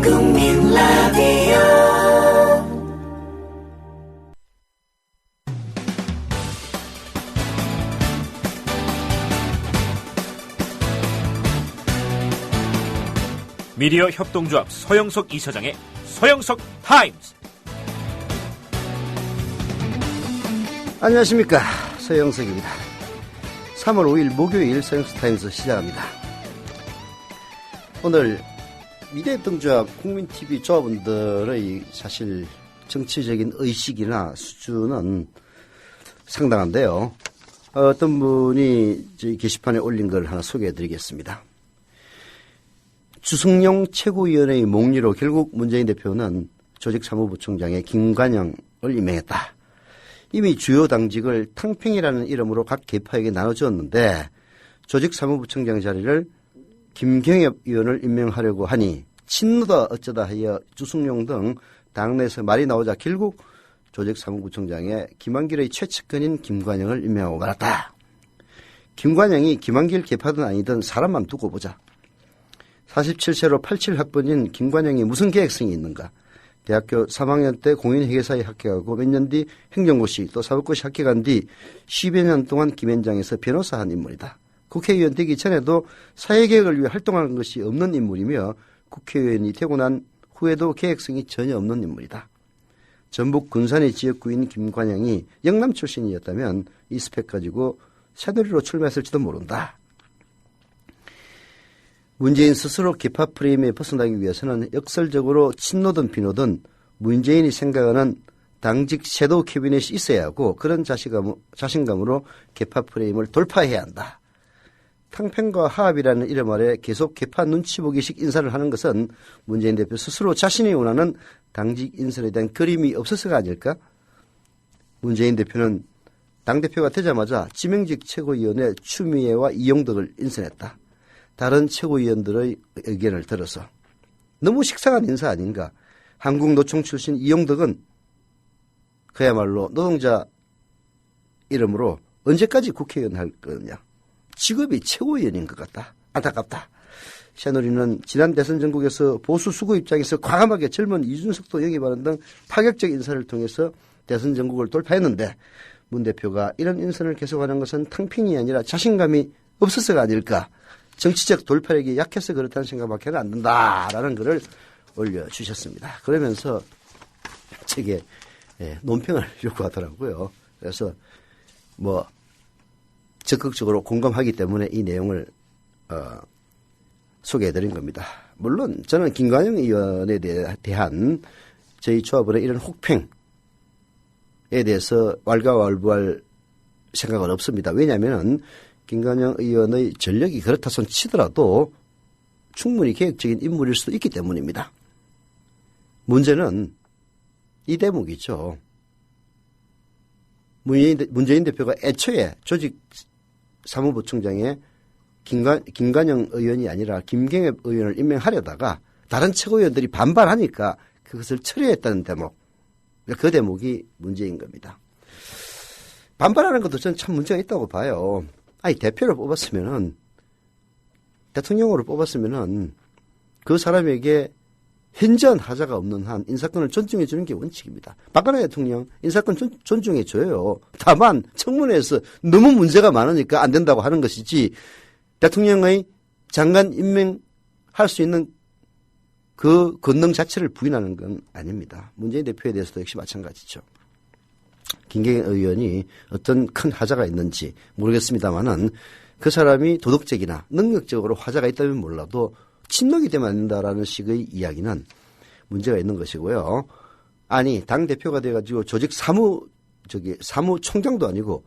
국민 라디오 미디어 협동조합 서영석 이사장의 서영석 타임스. 안녕하십니까, 서영석입니다. 3월 5일 목요일 서영석 타임스 시작합니다. 오늘 미디어 협동조합 국민TV 조합원들의 사실 정치적인 의식이나 수준은 상당한데요. 어떤 분이 저희 게시판에 올린 걸 하나 소개해드리겠습니다. 주승용 최고위원회의 몽리로 결국 문재인 대표는 조직사무부총장에 김관영을 임명했다. 이미 주요 당직을 탕평이라는 이름으로 각 계파에게 나눠주었는데 조직사무부총장 자리를 김경엽 의원을 임명하려고 하니 친노다 어쩌다 하여 주승용 등 당내에서 말이 나오자 결국 조직사무부총장에 김한길의 최측근인 김관영을 임명하고 말았다. 김관영이 김한길 계파든 아니든 사람만 두고 보자. 47세로 87학번인 김관영이 무슨 계획성이 있는가. 대학교 3학년 때 공인회계사에 합격하고 몇 년 뒤 행정고시 또 사법고시 합격한 뒤 10여 년 동안 김현장에서 변호사 한 인물이다. 국회의원 되기 전에도 사회개혁을 위해 활동한 것이 없는 인물이며 국회의원이 되고 난 후에도 계획성이 전혀 없는 인물이다. 전북 군산의 지역구인 김관영이 영남 출신이었다면 이 스펙 가지고 새누리로 출마했을지도 모른다. 문재인 스스로 계파 프레임에 벗어나기 위해서는 역설적으로 친노든 비노든 문재인이 생각하는 당직 섀도우 캐비넷이 있어야 하고 그런 자신감으로 계파 프레임을 돌파해야 한다. 탕평과 화합이라는 이름 아래 계속 계파 눈치 보기식 인사를 하는 것은 문재인 대표 스스로 자신이 원하는 당직 인선에 대한 그림이 없어서가 아닐까? 문재인 대표는 당대표가 되자마자 지명직 최고위원회 추미애와 이용덕을 인선했다. 다른 최고위원들의 의견을 들어서 너무 식상한 인사 아닌가. 한국노총 출신 이용덕은 그야말로 노동자 이름으로 언제까지 국회의원 할 거냐. 직업이 최고위원인 것 같다. 안타깝다. 새누리는 지난 대선 전국에서 보수 수구 입장에서 과감하게 젊은 이준석도 영입하는 등 파격적 인사를 통해서 대선 전국을 돌파했는데 문 대표가 이런 인선을 계속하는 것은 탕평이 아니라 자신감이 없어서가 아닐까. 정치적 돌파력이 약해서 그렇다는 생각밖에 안 든다라는 글을 올려주셨습니다. 그러면서 제게 논평을 요구하더라고요. 그래서 적극적으로 공감하기 때문에 이 내용을 소개해드린 겁니다. 물론 저는 김관영 의원에 대한 저희 조합원의 이런 혹평에 대해서 왈가왈부할 생각은 없습니다. 왜냐하면 김관영 의원의 전력이 그렇다 손 치더라도 충분히 계획적인 인물일 수도 있기 때문입니다. 문제는 이 대목이죠. 문재인 대표가 애초에 조직사무부총장에 김관영 의원이 아니라 김경엽 의원을 임명하려다가 다른 최고위원들이 반발하니까 그것을 처리했다는 대목. 그 대목이 문제인 겁니다. 반발하는 것도 저는 참 문제가 있다고 봐요. 아니, 대표를 뽑았으면은, 대통령으로 뽑았으면은, 그 사람에게 현저한 하자가 없는 한 인사권을 존중해 주는 게 원칙입니다. 박근혜 대통령 인사권 존중해 줘요. 다만, 청문회에서 너무 문제가 많으니까 안 된다고 하는 것이지, 대통령의 장관 임명할 수 있는 그 권능 자체를 부인하는 건 아닙니다. 문재인 대표에 대해서도 역시 마찬가지죠. 김경엽 의원이 어떤 큰 하자가 있는지 모르겠습니다만은 그 사람이 도덕적이나 능력적으로 하자가 있다면 몰라도 친노이 되면 안 된다라는 식의 이야기는 문제가 있는 것이고요. 아니, 당대표가 돼가지고 사무총장도 아니고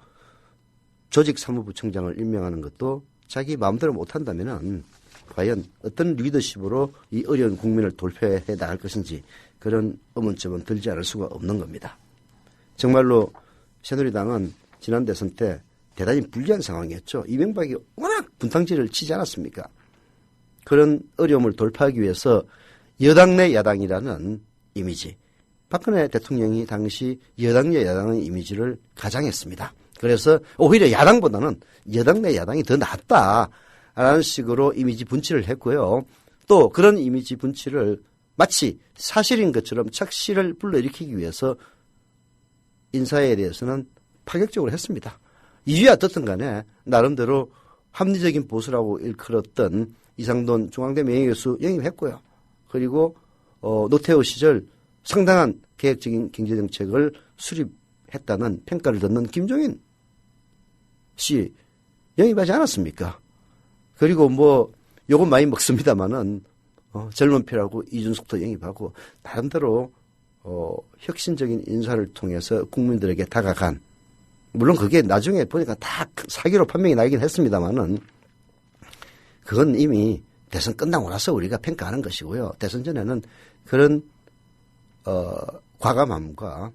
조직사무부총장을 임명하는 것도 자기 마음대로 못한다면은 과연 어떤 리더십으로 이 어려운 국민을 돌파해 나갈 것인지 그런 의문점은 들지 않을 수가 없는 겁니다. 정말로 새누리당은 지난 대선 때 대단히 불리한 상황이었죠. 이명박이 워낙 분탕질을 치지 않았습니까? 그런 어려움을 돌파하기 위해서 여당 내 야당이라는 이미지, 박근혜 대통령이 당시 여당 내 야당의 이미지를 가장했습니다. 그래서 오히려 야당보다는 여당 내 야당이 더 낫다라는 식으로 이미지 분치를 했고요. 또 그런 이미지 분치를 마치 사실인 것처럼 착시를 불러일으키기 위해서 인사에 대해서는 파격적으로 했습니다. 이유야 어떻든 간에 나름대로 합리적인 보수라고 일컬었던 이상돈 중앙대 명예교수 영입했고요. 그리고 노태우 시절 상당한 계획적인 경제정책을 수립했다는 평가를 듣는 김종인 씨 영입하지 않았습니까? 그리고 뭐 요건 많이 먹습니다마는 젊은 피라고 이준석도 영입하고 나름대로 혁신적인 인사를 통해서 국민들에게 다가간, 물론 그게 나중에 보니까 다 사기로 판명이 나긴 했습니다마는 그건 이미 대선 끝나고 나서 우리가 평가하는 것이고요. 대선 전에는 그런 과감함과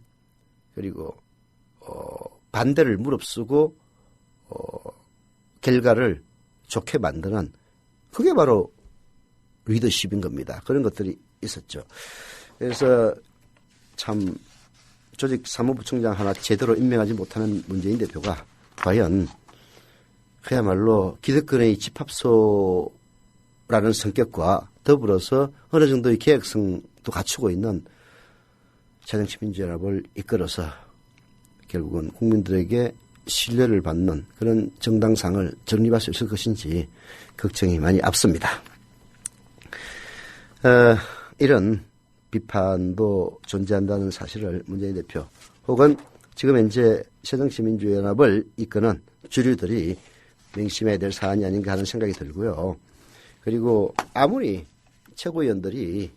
그리고 반대를 무릅쓰고 결과를 좋게 만드는, 그게 바로 리더십인 겁니다. 그런 것들이 있었죠. 그래서 참 조직 사무부총장 하나 제대로 임명하지 못하는 문재인 대표가 과연 그야말로 기득권의 집합소라는 성격과 더불어서 어느 정도의 계획성도 갖추고 있는 새정치민주연합을 이끌어서 결국은 국민들에게 신뢰를 받는 그런 정당상을 정립할 수 있을 것인지 걱정이 많이 앞섭니다. 이런 비판도 존재한다는 사실을 문재인 대표 혹은 지금 현재 새정치민주연합을 이끄는 주류들이 명심해야 될 사안이 아닌가 하는 생각이 들고요. 그리고 아무리 최고위원들이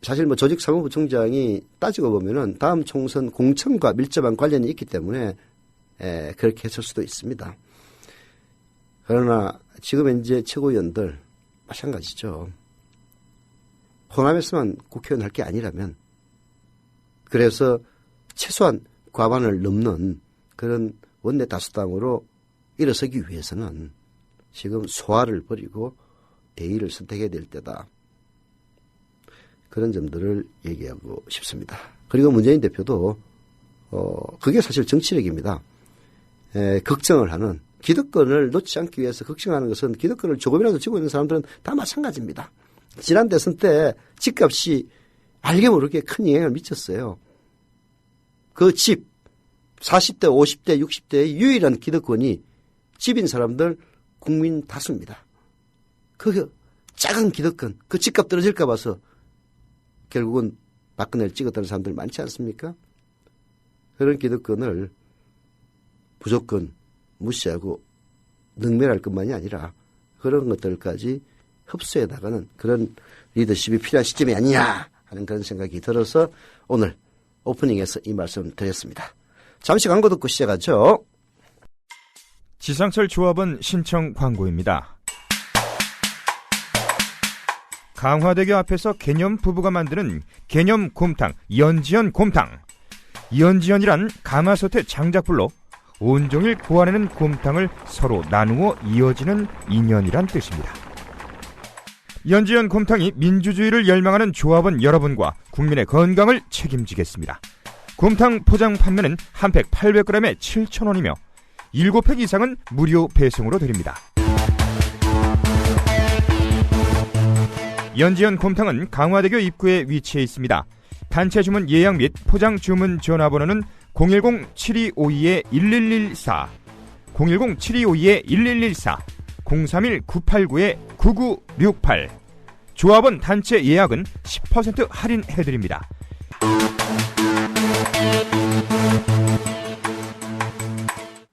사실 뭐 조직 사무부총장이 따지고 보면은 다음 총선 공천과 밀접한 관련이 있기 때문에 그렇게 했을 수도 있습니다. 그러나 지금 현재 최고위원들 마찬가지죠. 호남에서만 국회의원 할 게 아니라면, 그래서 최소한 과반을 넘는 그런 원내 다수당으로 일어서기 위해서는 지금 소화를 버리고 대의를 선택해야 될 때다. 그런 점들을 얘기하고 싶습니다. 그리고 문재인 대표도 그게 사실 정치력입니다. 걱정을 하는, 기득권을 놓지 않기 위해서 걱정하는 것은 기득권을 조금이라도 쥐고 있는 사람들은 다 마찬가지입니다. 지난 대선 때 집값이 알게 모르게 큰 영향을 미쳤어요. 그 집 40대, 50대, 60대의 유일한 기득권이 집인 사람들 국민 다수입니다. 그 작은 기득권, 그 집값 떨어질까 봐서 결국은 박근혜를 찍었다는 사람들 많지 않습니까? 그런 기득권을 무조건 무시하고 능멸할 것만이 아니라 그런 것들까지 흡수해 나가는 그런 리더십이 필요한 시점이 아니냐 하는 그런 생각이 들어서 오늘 오프닝에서 이 말씀 드렸습니다. 잠시 광고 듣고 시작하죠. 지상철 조합원 신청 광고입니다. 강화대교 앞에서 개념 부부가 만드는 개념 곰탕 연지연 곰탕. 연지연이란 가마솥의 장작불로 온종일 구워내는 곰탕을 서로 나누어 이어지는 인연이란 뜻입니다. 연지연 곰탕이 민주주의를 열망하는 조합원 여러분과 국민의 건강을 책임지겠습니다. 곰탕 포장 판매는 한 팩 800g에 7,000원이며 7팩 이상은 무료 배송으로 드립니다. 연지연 곰탕은 강화대교 입구에 위치해 있습니다. 단체 주문 예약 및 포장 주문 전화번호는 010-7252-1114, 010-7252-1114, 031-989-9968. 조합원 단체 예약은 10% 할인해드립니다.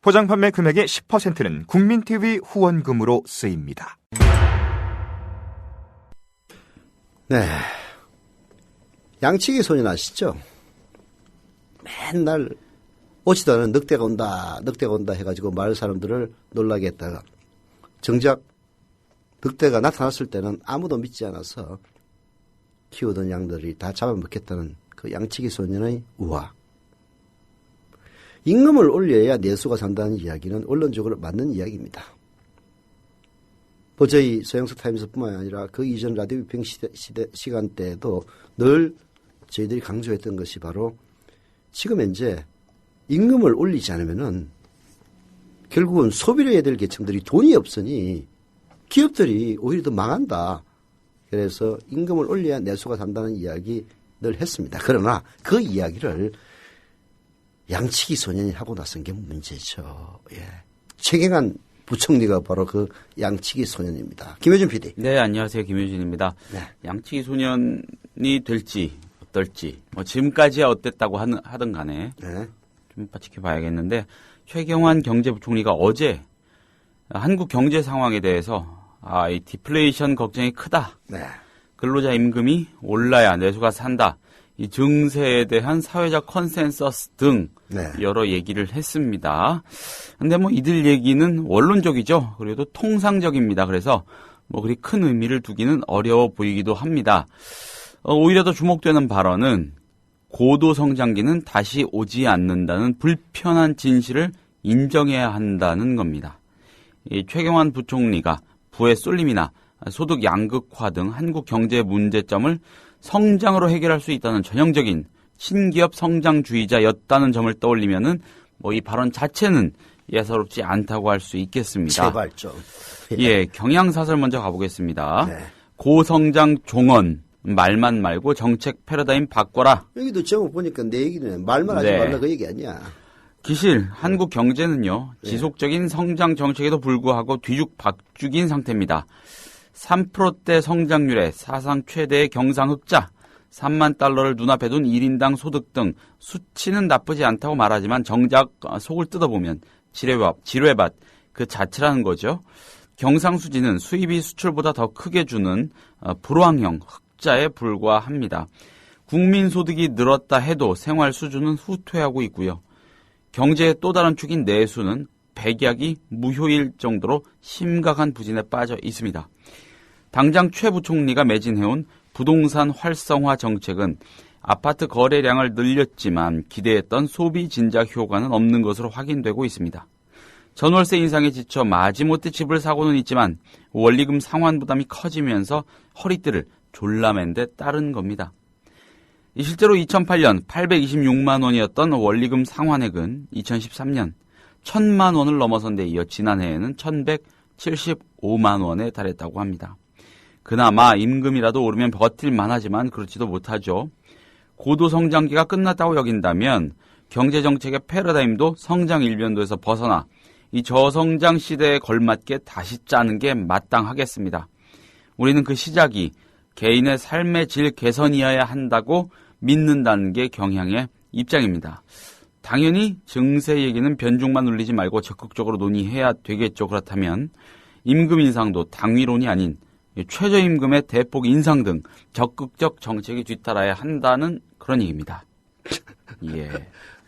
포장 판매 금액의 10%는 국민TV 후원금으로 쓰입니다. 네. 양치기 소년 아시죠? 맨날 오지도 않은 늑대가 온다 해가지고 마을 사람들을 놀라게 했다가 정작 늑대가 나타났을 때는 아무도 믿지 않아서 키우던 양들이 다 잡아먹겠다는 그 양치기 소년의 우화. 임금을 올려야 내수가 산다는 이야기는 원론적으로 맞는 이야기입니다. 저희 서영석 타임스뿐만 아니라 그 이전 라디오 비평 시간대에도 늘 저희들이 강조했던 것이 바로 지금 현재 임금을 올리지 않으면은 결국은 소비를 해야 될 계층들이 돈이 없으니 기업들이 오히려 더 망한다. 그래서 임금을 올려야 내수가 산다는 이야기 늘 했습니다. 그러나 그 이야기를 양치기 소년이 하고 나선 게 문제죠. 예. 최경환 부총리가 바로 그 양치기 소년입니다. 김효준 PD. 네, 안녕하세요. 김효준입니다. 네. 양치기 소년이 될지 어떨지 뭐 지금까지야 어땠다고 하든 간에 네. 좀 지켜봐야겠는데 최경환 경제부총리가 어제 한국 경제 상황에 대해서 이 디플레이션 걱정이 크다. 네. 근로자 임금이 올라야 내수가 산다. 이 증세에 대한 사회적 컨센서스 등 네. 여러 얘기를 했습니다. 근데 뭐 이들 얘기는 원론적이죠. 그래도 통상적입니다. 그래서 뭐 그리 큰 의미를 두기는 어려워 보이기도 합니다. 오히려 더 주목되는 발언은 고도 성장기는 다시 오지 않는다는 불편한 진실을 인정해야 한다는 겁니다. 이 최경환 부총리가 부의 쏠림이나 소득 양극화 등 한국 경제 문제점을 성장으로 해결할 수 있다는 전형적인 신기업 성장주의자였다는 점을 떠올리면은 뭐 이 발언 자체는 예사롭지 않다고 할 수 있겠습니다. 제발 좀. 예, 경향사설 먼저 가보겠습니다. 네. 고성장 종언 말만 말고 정책 패러다임 바꿔라. 여기도 제목 보니까 내 얘기는 말만 하지 네. 말라 그 얘기 아니야. 기실 한국 경제는요. 지속적인 성장 정책에도 불구하고 뒤죽박죽인 상태입니다. 3%대 성장률에 사상 최대의 경상흑자, 3만 달러를 눈앞에 둔 1인당 소득 등 수치는 나쁘지 않다고 말하지만 정작 속을 뜯어보면 지뢰밭 그 자체라는 거죠. 경상수지는 수입이 수출보다 더 크게 주는 불황형 흑자에 불과합니다. 국민소득이 늘었다 해도 생활 수준은 후퇴하고 있고요. 경제의 또 다른 축인 내수는 백약이 무효일 정도로 심각한 부진에 빠져 있습니다. 당장 최 부총리가 매진해온 부동산 활성화 정책은 아파트 거래량을 늘렸지만 기대했던 소비 진작 효과는 없는 것으로 확인되고 있습니다. 전월세 인상에 지쳐 마지못해 집을 사고는 있지만 원리금 상환 부담이 커지면서 허리띠를 졸라맨 데 따른 겁니다. 실제로 2008년 826만 원이었던 원리금 상환액은 2013년 1000만 원을 넘어선 데 이어 지난해에는 1175만 원에 달했다고 합니다. 그나마 임금이라도 오르면 버틸만 하지만 그렇지도 못하죠. 고도성장기가 끝났다고 여긴다면 경제정책의 패러다임도 성장 일변도에서 벗어나 이 저성장 시대에 걸맞게 다시 짜는 게 마땅하겠습니다. 우리는 그 시작이 개인의 삶의 질 개선이어야 한다고 믿는다는 게 경향의 입장입니다. 당연히 증세 얘기는 변죽만 울리지 말고 적극적으로 논의해야 되겠죠. 그렇다면 임금 인상도 당위론이 아닌 최저임금의 대폭 인상 등 적극적 정책이 뒤따라야 한다는 그런 얘기입니다. 예.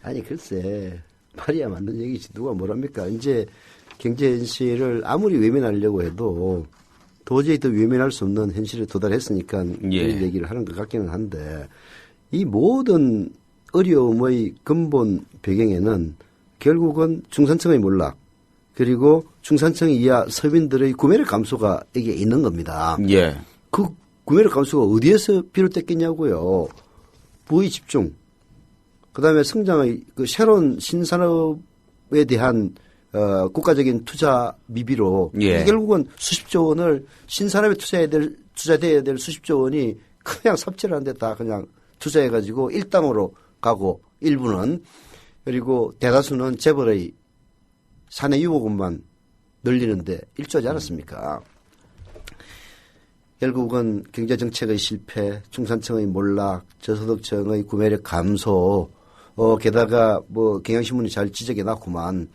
아니 글쎄 말이야 맞는 얘기지 누가 뭐랍니까. 이제 경제 현실을 아무리 외면하려고 해도 도저히 더 외면할 수 없는 현실에 도달했으니까 예. 이런 얘기를 하는 것 같기는 한데 이 모든 어려움의 근본 배경에는 결국은 중산층의 몰락 그리고 중산층 이하 서민들의 구매력 감소가 이게 있는 겁니다. 예. 그 구매력 감소가 어디에서 비롯됐겠냐고요. 부의 집중, 그다음에 성장의 그 새로운 신산업에 대한 국가적인 투자 미비로 예. 결국은 수십조 원을 신산업에 투자돼야 될 수십조 원이 그냥 삽질을 하는데 다 그냥 투자해가지고 일당으로 가고 일부는 그리고 대다수는 재벌의 사내 유목원만 늘리는데 일조하지 않았습니까? 결국은 경제정책의 실패, 중산층의 몰락, 저소득층의 구매력 감소, 게다가 뭐 경향신문이 잘 지적해놨구만.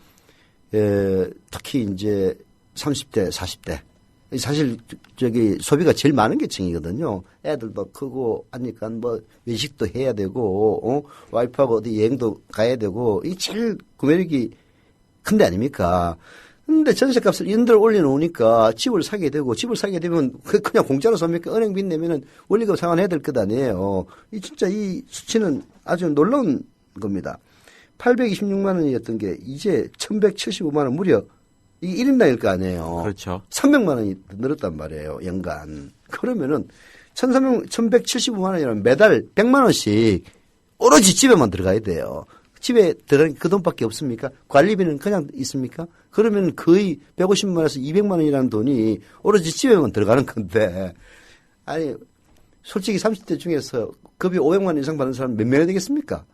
특히 이제 30대, 40대. 사실 저기 소비가 제일 많은 계층이거든요. 애들도 크고 하니까 뭐 외식도 해야 되고, 와이프하고 어디 여행도 가야 되고, 이게 제일 구매력이 큰데 아닙니까? 근데 전세값을 인들 올려놓으니까 집을 사게 되고 집을 사게 되면 그냥 공짜로 삽니까? 은행 빚 내면은 원리금 상환해야 될 것 아니에요. 진짜 이 수치는 아주 놀라운 겁니다. 826만 원이었던 게 이제 1175만 원 무려 이게 1인당일 거 아니에요. 그렇죠. 300만 원이 늘었단 말이에요. 연간. 그러면은 1175만 원이라면 매달 100만 원씩 오로지 집에만 들어가야 돼요. 집에 들어가는 그 돈밖에 없습니까? 관리비는 그냥 있습니까? 그러면 거의 150만 원에서 200만 원이라는 돈이 오로지 집에만 들어가는 건데 아니 솔직히 30대 중에서 급여 500만 원 이상 받는 사람 몇 명이 되겠습니까?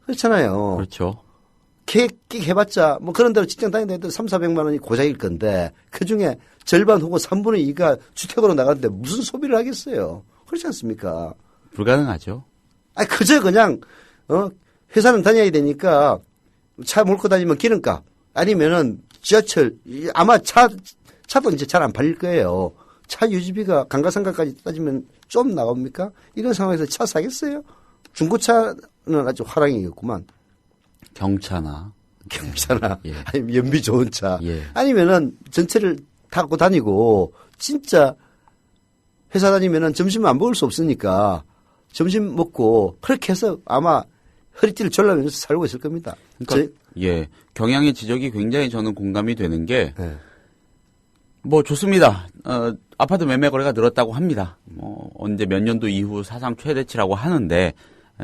그렇잖아요. 그렇죠. 해봤자 뭐 그런 대로 직장 다니는 애들 3,400만 원이 고작일 건데 그중에 절반 혹은 3분의 2가 주택으로 나가는데 무슨 소비를 하겠어요. 그렇지 않습니까? 불가능하죠. 아니 그저 그냥 회사는 다녀야 되니까 차 몰고 다니면 기름값 아니면은 지하철 아마 차도 이제 잘 안 팔릴 거예요. 차 유지비가 감가상각까지 따지면 좀 나옵니까? 이런 상황에서 차 사겠어요? 중고차는 아주 화랑이겠구만. 경차나 경차나 예. 아니면 연비 좋은 차 예. 아니면은 전체를 타고 다니고 진짜 회사 다니면은 점심은 안 먹을 수 없으니까 점심 먹고 그렇게 해서 아마 허리띠를 졸라면서 살고 있을 겁니다. 그러니까 예, 경향의 지적이 굉장히 저는 공감이 되는 게 네. 뭐 좋습니다. 아파트 매매 거래가 늘었다고 합니다. 뭐 언제 몇 년도 이후 사상 최대치라고 하는데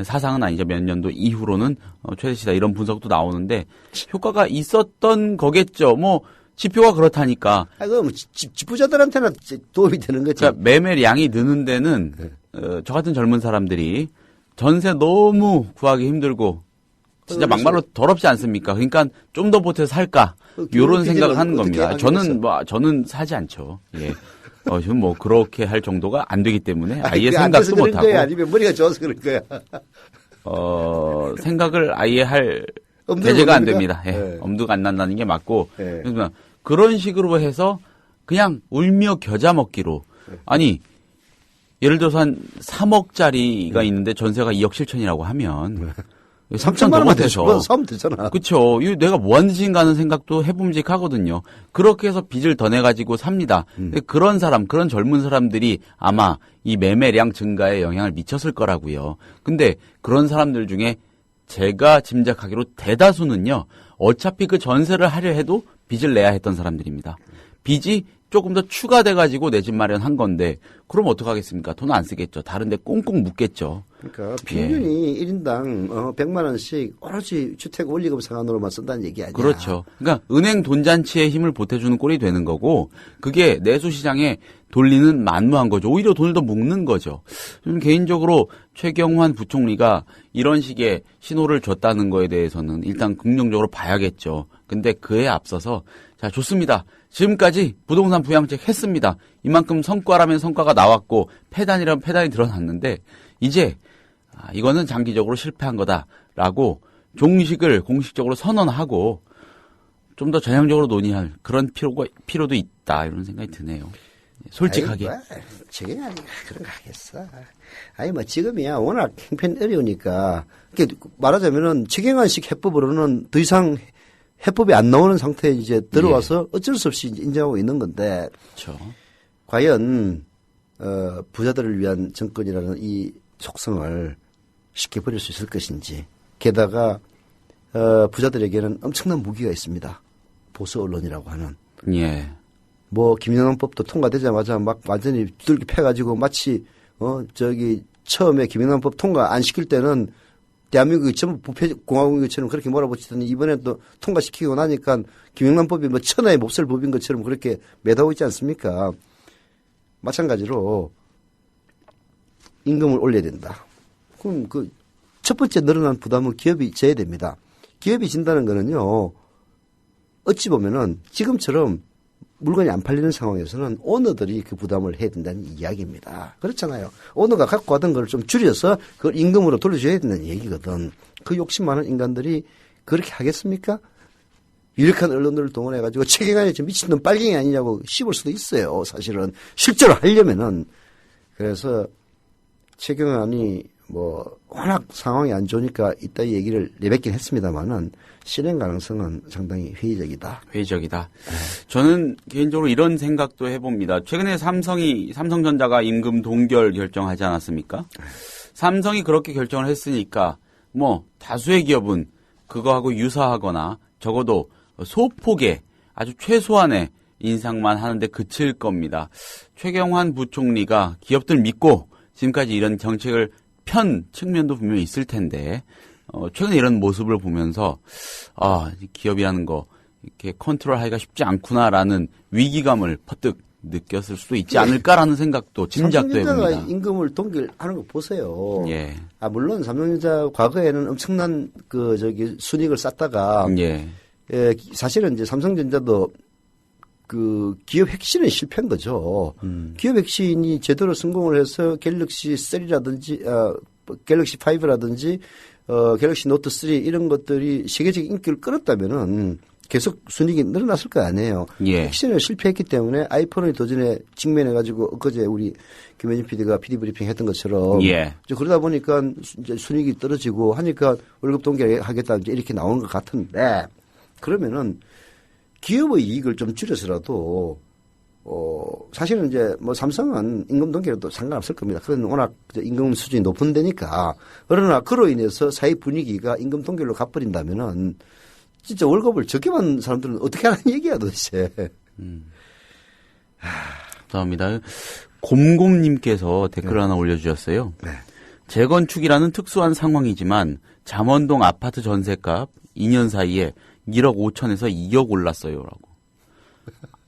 사상은 아니죠. 몇 년도 이후로는 최대치다 이런 분석도 나오는데 효과가 있었던 거겠죠. 뭐 지표가 그렇다니까. 그럼 집부자들한테는 도움이 되는 거죠. 그러니까 매매량이 느는 데는 저 같은 젊은 사람들이 전세 너무 구하기 힘들고 진짜 막말로 더럽지 않습니까? 그러니까 좀 더 보태서 살까? 이런 생각을 하는 겁니다. 저는 사지 않죠. 예. 저는 뭐 그렇게 할 정도가 안 되기 때문에 아예 생각도 못 하고. 아니면 머리가 좋아서 그럴 거야. 생각을 아예 할 엄두가 대제가 안 뭡니까? 됩니다. 예. 네. 엄두가 안 난다는 게 맞고. 네. 그래서 그런 식으로 해서 그냥 울며 겨자 먹기로. 아니, 예를 들어서 한 3억짜리가 있는데 전세가 2억 7천이라고 하면 3천 넘어돼서 사면 되잖아. 그렇죠. 이거 내가 뭐 하는 짓인가 하는 생각도 해봄직하거든요. 그렇게 해서 빚을 더 내가지고 삽니다. 근데 그런 젊은 사람들이 아마 이 매매량 증가에 영향을 미쳤을 거라고요. 근데 그런 사람들 중에 제가 짐작하기로 대다수는요. 어차피 그 전세를 하려 해도 빚을 내야 했던 사람들입니다. 빚이 조금 더 추가돼가지고 내 집 마련한 건데 그럼 어떡하겠습니까? 돈 안 쓰겠죠. 다른 데 꽁꽁 묶겠죠. 그러니까 평균이 1인당 100만 원씩 오로지 주택 원리금 상환으로만 쓴다는 얘기 아니야. 그렇죠. 그러니까 은행 돈잔치에 힘을 보태주는 꼴이 되는 거고 그게 내수시장에 돌리는 만무한 거죠. 오히려 돈을 더 묶는 거죠. 저는 개인적으로 최경환 부총리가 이런 식의 신호를 줬다는 거에 대해서는 일단 긍정적으로 봐야겠죠. 근데 그에 앞서서 자 좋습니다. 지금까지 부동산 부양책 했습니다. 이만큼 성과라면 성과가 나왔고 패단이라면 패단이 드러났는데 이제 이거는 장기적으로 실패한 거다라고 종식을 공식적으로 선언하고 좀 더 전향적으로 논의할 그런 필요도 있다 이런 생각이 드네요. 솔직하게. 저게 아니 그런 거 하겠어. 아니 뭐 지금이야 워낙 형편이 어려우니까 말하자면은 최경환식 해법으로는 더 이상 해법이 안 나오는 상태에 이제 들어와서 어쩔 수 없이 인정하고 있는 건데. 그렇죠. 과연 부자들을 위한 정권이라는 이 속성을 쉽게 버릴 수 있을 것인지. 게다가 부자들에게는 엄청난 무기가 있습니다. 보수 언론이라고 하는. 예. 뭐 김영란법도 통과되자마자 막 완전히 두들기 패가지고 마치 처음에 김영란법 통과 안 시킬 때는 대한민국이 전부 부패공화국처럼 그렇게 몰아붙이더니 이번에 또 통과시키고 나니까 김영란법이 뭐 천하의 몹쓸 법인 것처럼 그렇게 매다고 있지 않습니까? 마찬가지로 임금을 올려야 된다. 그럼 그 첫 번째 늘어난 부담은 기업이 져야 됩니다. 기업이 진다는 거는요. 어찌 보면은 지금처럼 물건이 안 팔리는 상황에서는 오너들이 그 부담을 해야 된다는 이야기입니다. 그렇잖아요. 오너가 갖고 가던 걸 좀 줄여서 그걸 임금으로 돌려줘야 된다는 얘기거든. 그 욕심 많은 인간들이 그렇게 하겠습니까? 유력한 언론들을 동원해가지고 최경환이 지금 미친놈 빨갱이 아니냐고 씹을 수도 있어요. 사실은. 실제로 하려면은. 그래서 최경환이 뭐 워낙 상황이 안 좋으니까 이따 얘기를 내뱉긴 했습니다만은 실행 가능성은 상당히 회의적이다. 회의적이다. 저는 개인적으로 이런 생각도 해봅니다. 최근에 삼성전자가 임금 동결 결정하지 않았습니까? 삼성이 그렇게 결정을 했으니까 뭐 다수의 기업은 그거하고 유사하거나 적어도 소폭의 아주 최소한의 인상만 하는데 그칠 겁니다. 최경환 부총리가 기업들 믿고 지금까지 이런 정책을 편 측면도 분명히 있을 텐데 최근에 이런 모습을 보면서 기업이라는 거 이렇게 컨트롤하기가 쉽지 않구나라는 위기감을 퍼뜩 느꼈을 수도 있지 않을까라는 생각도 짐작도 삼성전자가 해봅니다. 임금을 동결하는 거 보세요. 예. 물론 삼성전자 과거에는 엄청난 순이익을 쌌다가 예. 사실은 이제 삼성전자도 그 기업 혁신에 실패한 거죠. 기업 혁신이 제대로 성공을 해서 갤럭시 3라든지 갤럭시 5라든지 갤럭시 노트 3 이런 것들이 세계적인 인기를 끌었다면은 계속 순이익이 늘어났을 거 아니에요. 예. 혁신을 실패했기 때문에 아이폰의 도전에 직면해가지고 엊그제 우리 김현진 PD가 PD 브리핑 했던 것처럼 예. 그러다 보니까 이제 순이익이 떨어지고 하니까 월급 동결하겠다 이렇게 나오는 것 같은데 그러면은 기업의 이익을 좀 줄여서라도 사실은 이제 뭐 삼성은 임금 동결에도 상관없을 겁니다. 그건 워낙 임금 수준이 높은 데니까. 그러나 그로 인해서 사회 분위기가 임금 동결로 가버린다면은 진짜 월급을 적게 받는 사람들은 어떻게 하는 얘기야 도대체. 감사합니다. 곰곰님께서 댓글 하나 올려주셨어요. 네. 재건축이라는 특수한 상황이지만 잠원동 아파트 전세값 2년 사이에 1억 5천에서 2억 올랐어요라고.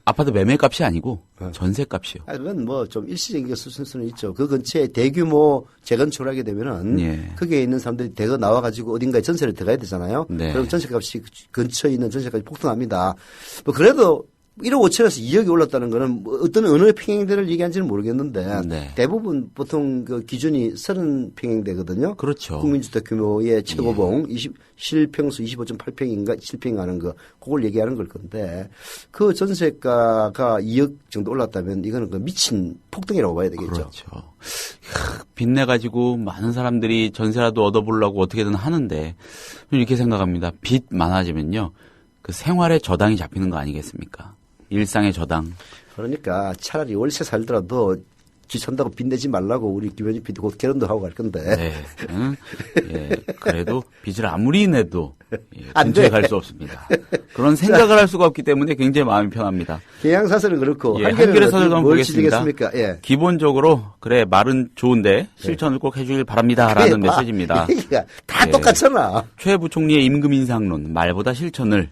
아파트 매매값이 아니고 전세값이요. 그건 뭐 좀 일시적인 수는 있죠. 그 근처에 대규모 재건축을 하게 되면은 예. 거기에 있는 사람들이 대거 나와가지고 어딘가에 전세를 들어가야 되잖아요. 네. 그럼 전세값이 근처에 있는 전세값이 폭등합니다. 뭐 그래도 1억 5천에서 2억이 올랐다는 거는 뭐 어떤 어느 평행대를 얘기하는지는 모르겠는데 네. 대부분 보통 그 기준이 30평행대거든요. 그렇죠. 국민주택 규모의 최고봉 실평수 25.8평인가 7평 하는 거 그걸 얘기하는 걸 건데 그 전세가가 2억 정도 올랐다면 이거는 그 미친 폭등이라고 봐야 되겠죠. 그렇죠. 빚내 가지고 많은 사람들이 전세라도 얻어보려고 어떻게든 하는데 이렇게 생각합니다. 빚 많아지면요. 그 생활의 저당이 잡히는 거 아니겠습니까? 일상의 저당. 그러니까 차라리 월세 살더라도 지 산다고 빚내지 말라고 우리 김현진 PD 곧 결혼도 하고 갈 건데. 네. 예, 그래도 빚을 아무리 내도 안 근처에 돼. 갈 수 없습니다. 그런 생각을 할 수가 없기 때문에 굉장히 마음이 편합니다. 계양사설은 그렇고 예, 한겨레는 한겨레 사설도 한번 뭘 보겠습니다. 지르겠습니까? 예. 기본적으로 그래 말은 좋은데 실천을 꼭 해주길 바랍니다라는 그래, 봐. 메시지입니다. 이 얘기가 다 예. 똑같잖아. 최 부총리의 임금 인상론 말보다 실천을.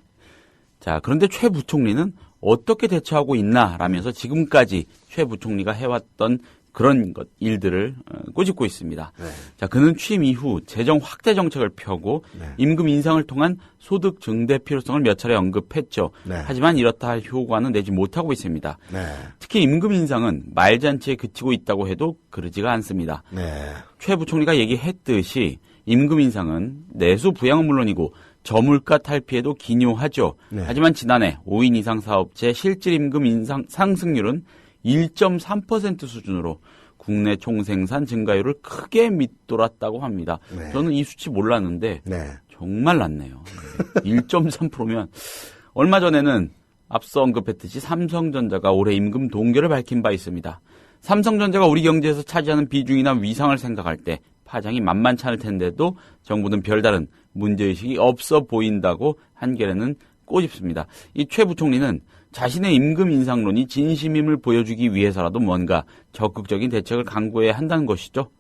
자, 그런데 최 부총리는 어떻게 대처하고 있나라면서 지금까지 최 부총리가 해왔던 그런 일들을 꼬집고 있습니다. 네. 자, 그는 취임 이후 재정 확대 정책을 펴고 네. 임금 인상을 통한 소득 증대 필요성을 몇 차례 언급했죠. 네. 하지만 이렇다 할 효과는 내지 못하고 있습니다. 네. 특히 임금 인상은 말잔치에 그치고 있다고 해도 그러지가 않습니다. 네. 최 부총리가 얘기했듯이 임금 인상은 내수 부양은 물론이고 저물가 탈피에도 기묘하죠. 네. 하지만 지난해 5인 이상 사업체 실질 임금 인상 상승률은 1.3% 수준으로 국내 총생산 증가율을 크게 밑돌았다고 합니다. 네. 저는 이 수치 몰랐는데 네. 정말 낮네요. 1.3%면 얼마 전에는 앞서 언급했듯이 삼성전자가 올해 임금 동결을 밝힌 바 있습니다. 삼성전자가 우리 경제에서 차지하는 비중이나 위상을 생각할 때 파장이 만만치 않을 텐데도 정부는 별다른 문제의식이 없어 보인다고 한겨레는 꼬집습니다. 이 최 부총리는 자신의 임금 인상론이 진심임을 보여주기 위해서라도 뭔가 적극적인 대책을 강구해야 한다는 것이죠.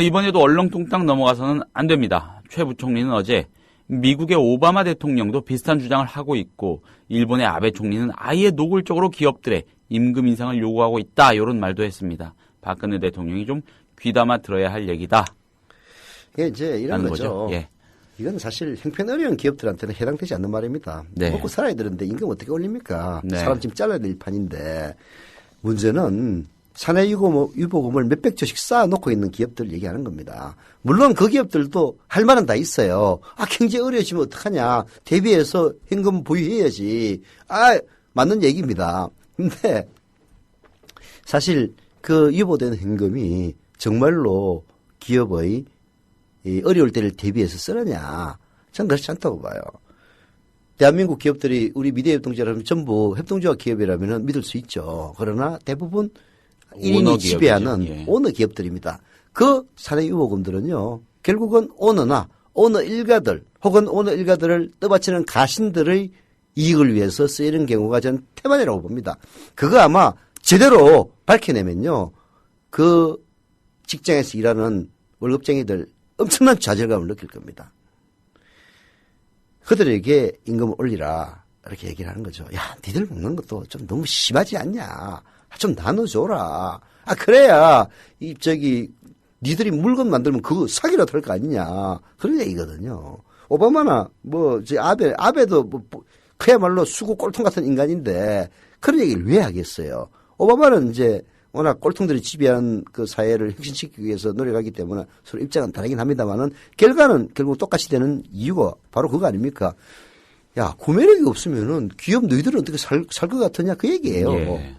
이번에도 얼렁뚱땅 넘어가서는 안 됩니다. 최 부총리는 어제 미국의 오바마 대통령도 비슷한 주장을 하고 있고 일본의 아베 총리는 아예 노골적으로 기업들의 임금 인상을 요구하고 있다 이런 말도 했습니다. 박근혜 대통령이 좀 귀담아 들어야 할 얘기다. 이게 이제 이런 거죠. 예. 이건 사실 형편 어려운 기업들한테는 해당되지 않는 말입니다. 네. 먹고 살아야 되는데 임금 어떻게 올립니까? 네. 사람 지금 잘라야 될 판인데 문제는 사내 유보금을 몇백 조씩 쌓아놓고 있는 기업들 얘기하는 겁니다. 물론 그 기업들도 할 말은 다 있어요. 경제 어려워지면 어떡하냐. 대비해서 현금 보유해야지. 맞는 얘기입니다. 근데 사실 그 유보된 현금이 정말로 기업의 이 어려울 때를 대비해서 쓰느냐. 저는 그렇지 않다고 봐요. 대한민국 기업들이 우리 미래협동조합이라면 전부 협동조합 기업이라면 믿을 수 있죠. 그러나 대부분 1인이 지배하는 예. 오너 기업들입니다. 그 사내 유보금들은요. 결국은 오너나 오너 일가들 혹은 오너 일가들을 떠받치는 가신들의 이익을 위해서 쓰이는 경우가 전 태반이라고 봅니다. 그거 아마 제대로 밝혀내면요. 그 직장에서 일하는 월급쟁이들 엄청난 좌절감을 느낄 겁니다. 그들에게 임금을 올리라. 이렇게 얘기를 하는 거죠. 야, 니들 먹는 것도 좀 너무 심하지 않냐. 좀 나눠줘라. 그래야, 니들이 물건 만들면 그거 사기라도 할 거 아니냐. 그런 얘기거든요. 오바마나, 아베도 그야말로 수구 꼴통 같은 인간인데, 그런 얘기를 왜 하겠어요. 오바마는 이제, 워낙 꼴통들이 지배한 그 사회를 혁신시키기 위해서 노력하기 때문에 서로 입장은 다르긴 합니다만은, 결과는 결국 똑같이 되는 이유가 바로 그거 아닙니까? 야, 구매력이 없으면은 기업 너희들은 어떻게 살 것 같으냐 그 얘기예요. 예.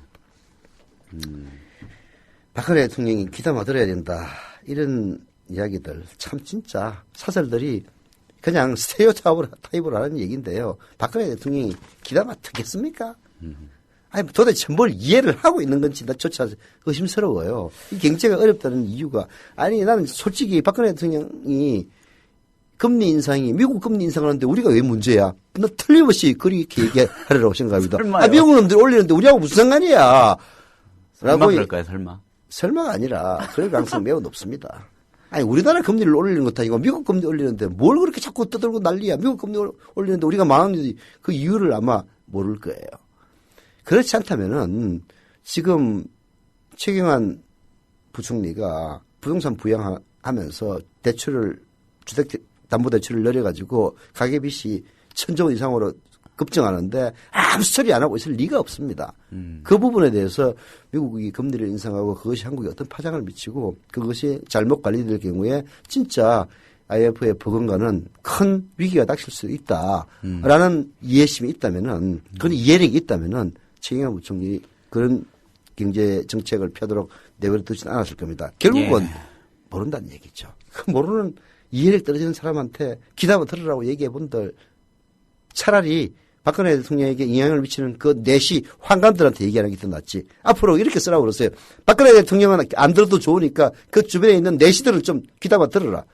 박근혜 대통령이 귀담아 들어야 된다. 이런 이야기들 참 진짜 사설들이 그냥 스테레오타입으로 하는 얘기인데요. 박근혜 대통령이 귀담아 듣겠습니까? 아니 도대체 뭘 이해를 하고 있는 건지 나조차 의심스러워요. 이 경제가 어렵다는 이유가 나는 솔직히 박근혜 대통령이 금리 인상이 미국 금리 인상을 하는데 우리가 왜 문제야? 나 틀림없이 그렇게 얘기하려고 생각합니다. 미국 놈들이 올리는데 우리하고 무슨 상관이야? 설마 그럴까요? 설마? 설마가 아니라 그럴 가능성이 매우 높습니다. 우리나라 금리를 올리는 것도 아니고 미국 금리 올리는데 뭘 그렇게 자꾸 떠들고 난리야. 미국 금리 올리는데 우리가 망하는지 그 이유를 아마 모를 거예요. 그렇지 않다면은 지금 최경환 부총리가 부동산 부양하면서 주택담보대출을 늘려가지고 가계빚이 1,000조 원 이상으로 급증하는데 아무 소리 안 하고 있을 리가 없습니다. 그 부분에 대해서 미국이 금리를 인상하고 그것이 한국에 어떤 파장을 미치고 그것이 잘못 관리될 경우에 진짜 IMF의 버금가는 큰 위기가 닥칠 수 있다라는 이해심이 있다면은 그런 이해력이 있다면은 최경환 부총리 그런 경제 정책을 펴도록 내버려두지는 않았을 겁니다. 결국은 모른다는 얘기죠. 그 모르는 이해력 떨어지는 사람한테 귀담아 들으라고 얘기해 본들 차라리 박근혜 대통령에게 영향을 미치는 그 내시 환관들한테 얘기하는 게 더 낫지. 앞으로 이렇게 쓰라고 그러세요. 박근혜 대통령은 안 들어도 좋으니까 그 주변에 있는 내시들을 좀 귀담아 들으라.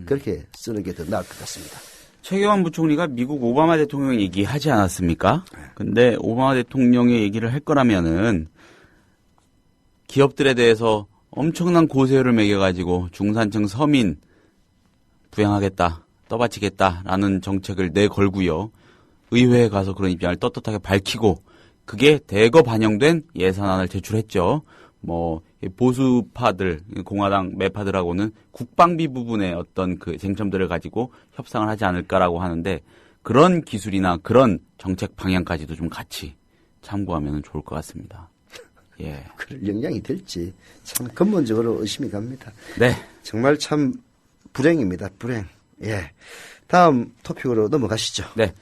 그렇게 쓰는 게 더 나을 것 같습니다. 최경환 부총리가 미국 오바마 대통령 얘기하지 않았습니까? 근데 오바마 대통령의 얘기를 할 거라면은 기업들에 대해서 엄청난 고세율을 매겨가지고 중산층 서민 부양하겠다, 떠받치겠다라는 정책을 내걸고요. 의회에 가서 그런 입장을 떳떳하게 밝히고 그게 대거 반영된 예산안을 제출했죠. 보수파들, 공화당 매파들하고는 국방비 부분의 어떤 그 쟁점들을 가지고 협상을 하지 않을까라고 하는데 그런 기술이나 그런 정책 방향까지도 좀 같이 참고하면 좋을 것 같습니다. 예. 그럴 영향이 될지 참 근본적으로 의심이 갑니다. 네. 정말 참 불행입니다. 불행. 예. 다음 토픽으로 넘어가시죠. 네.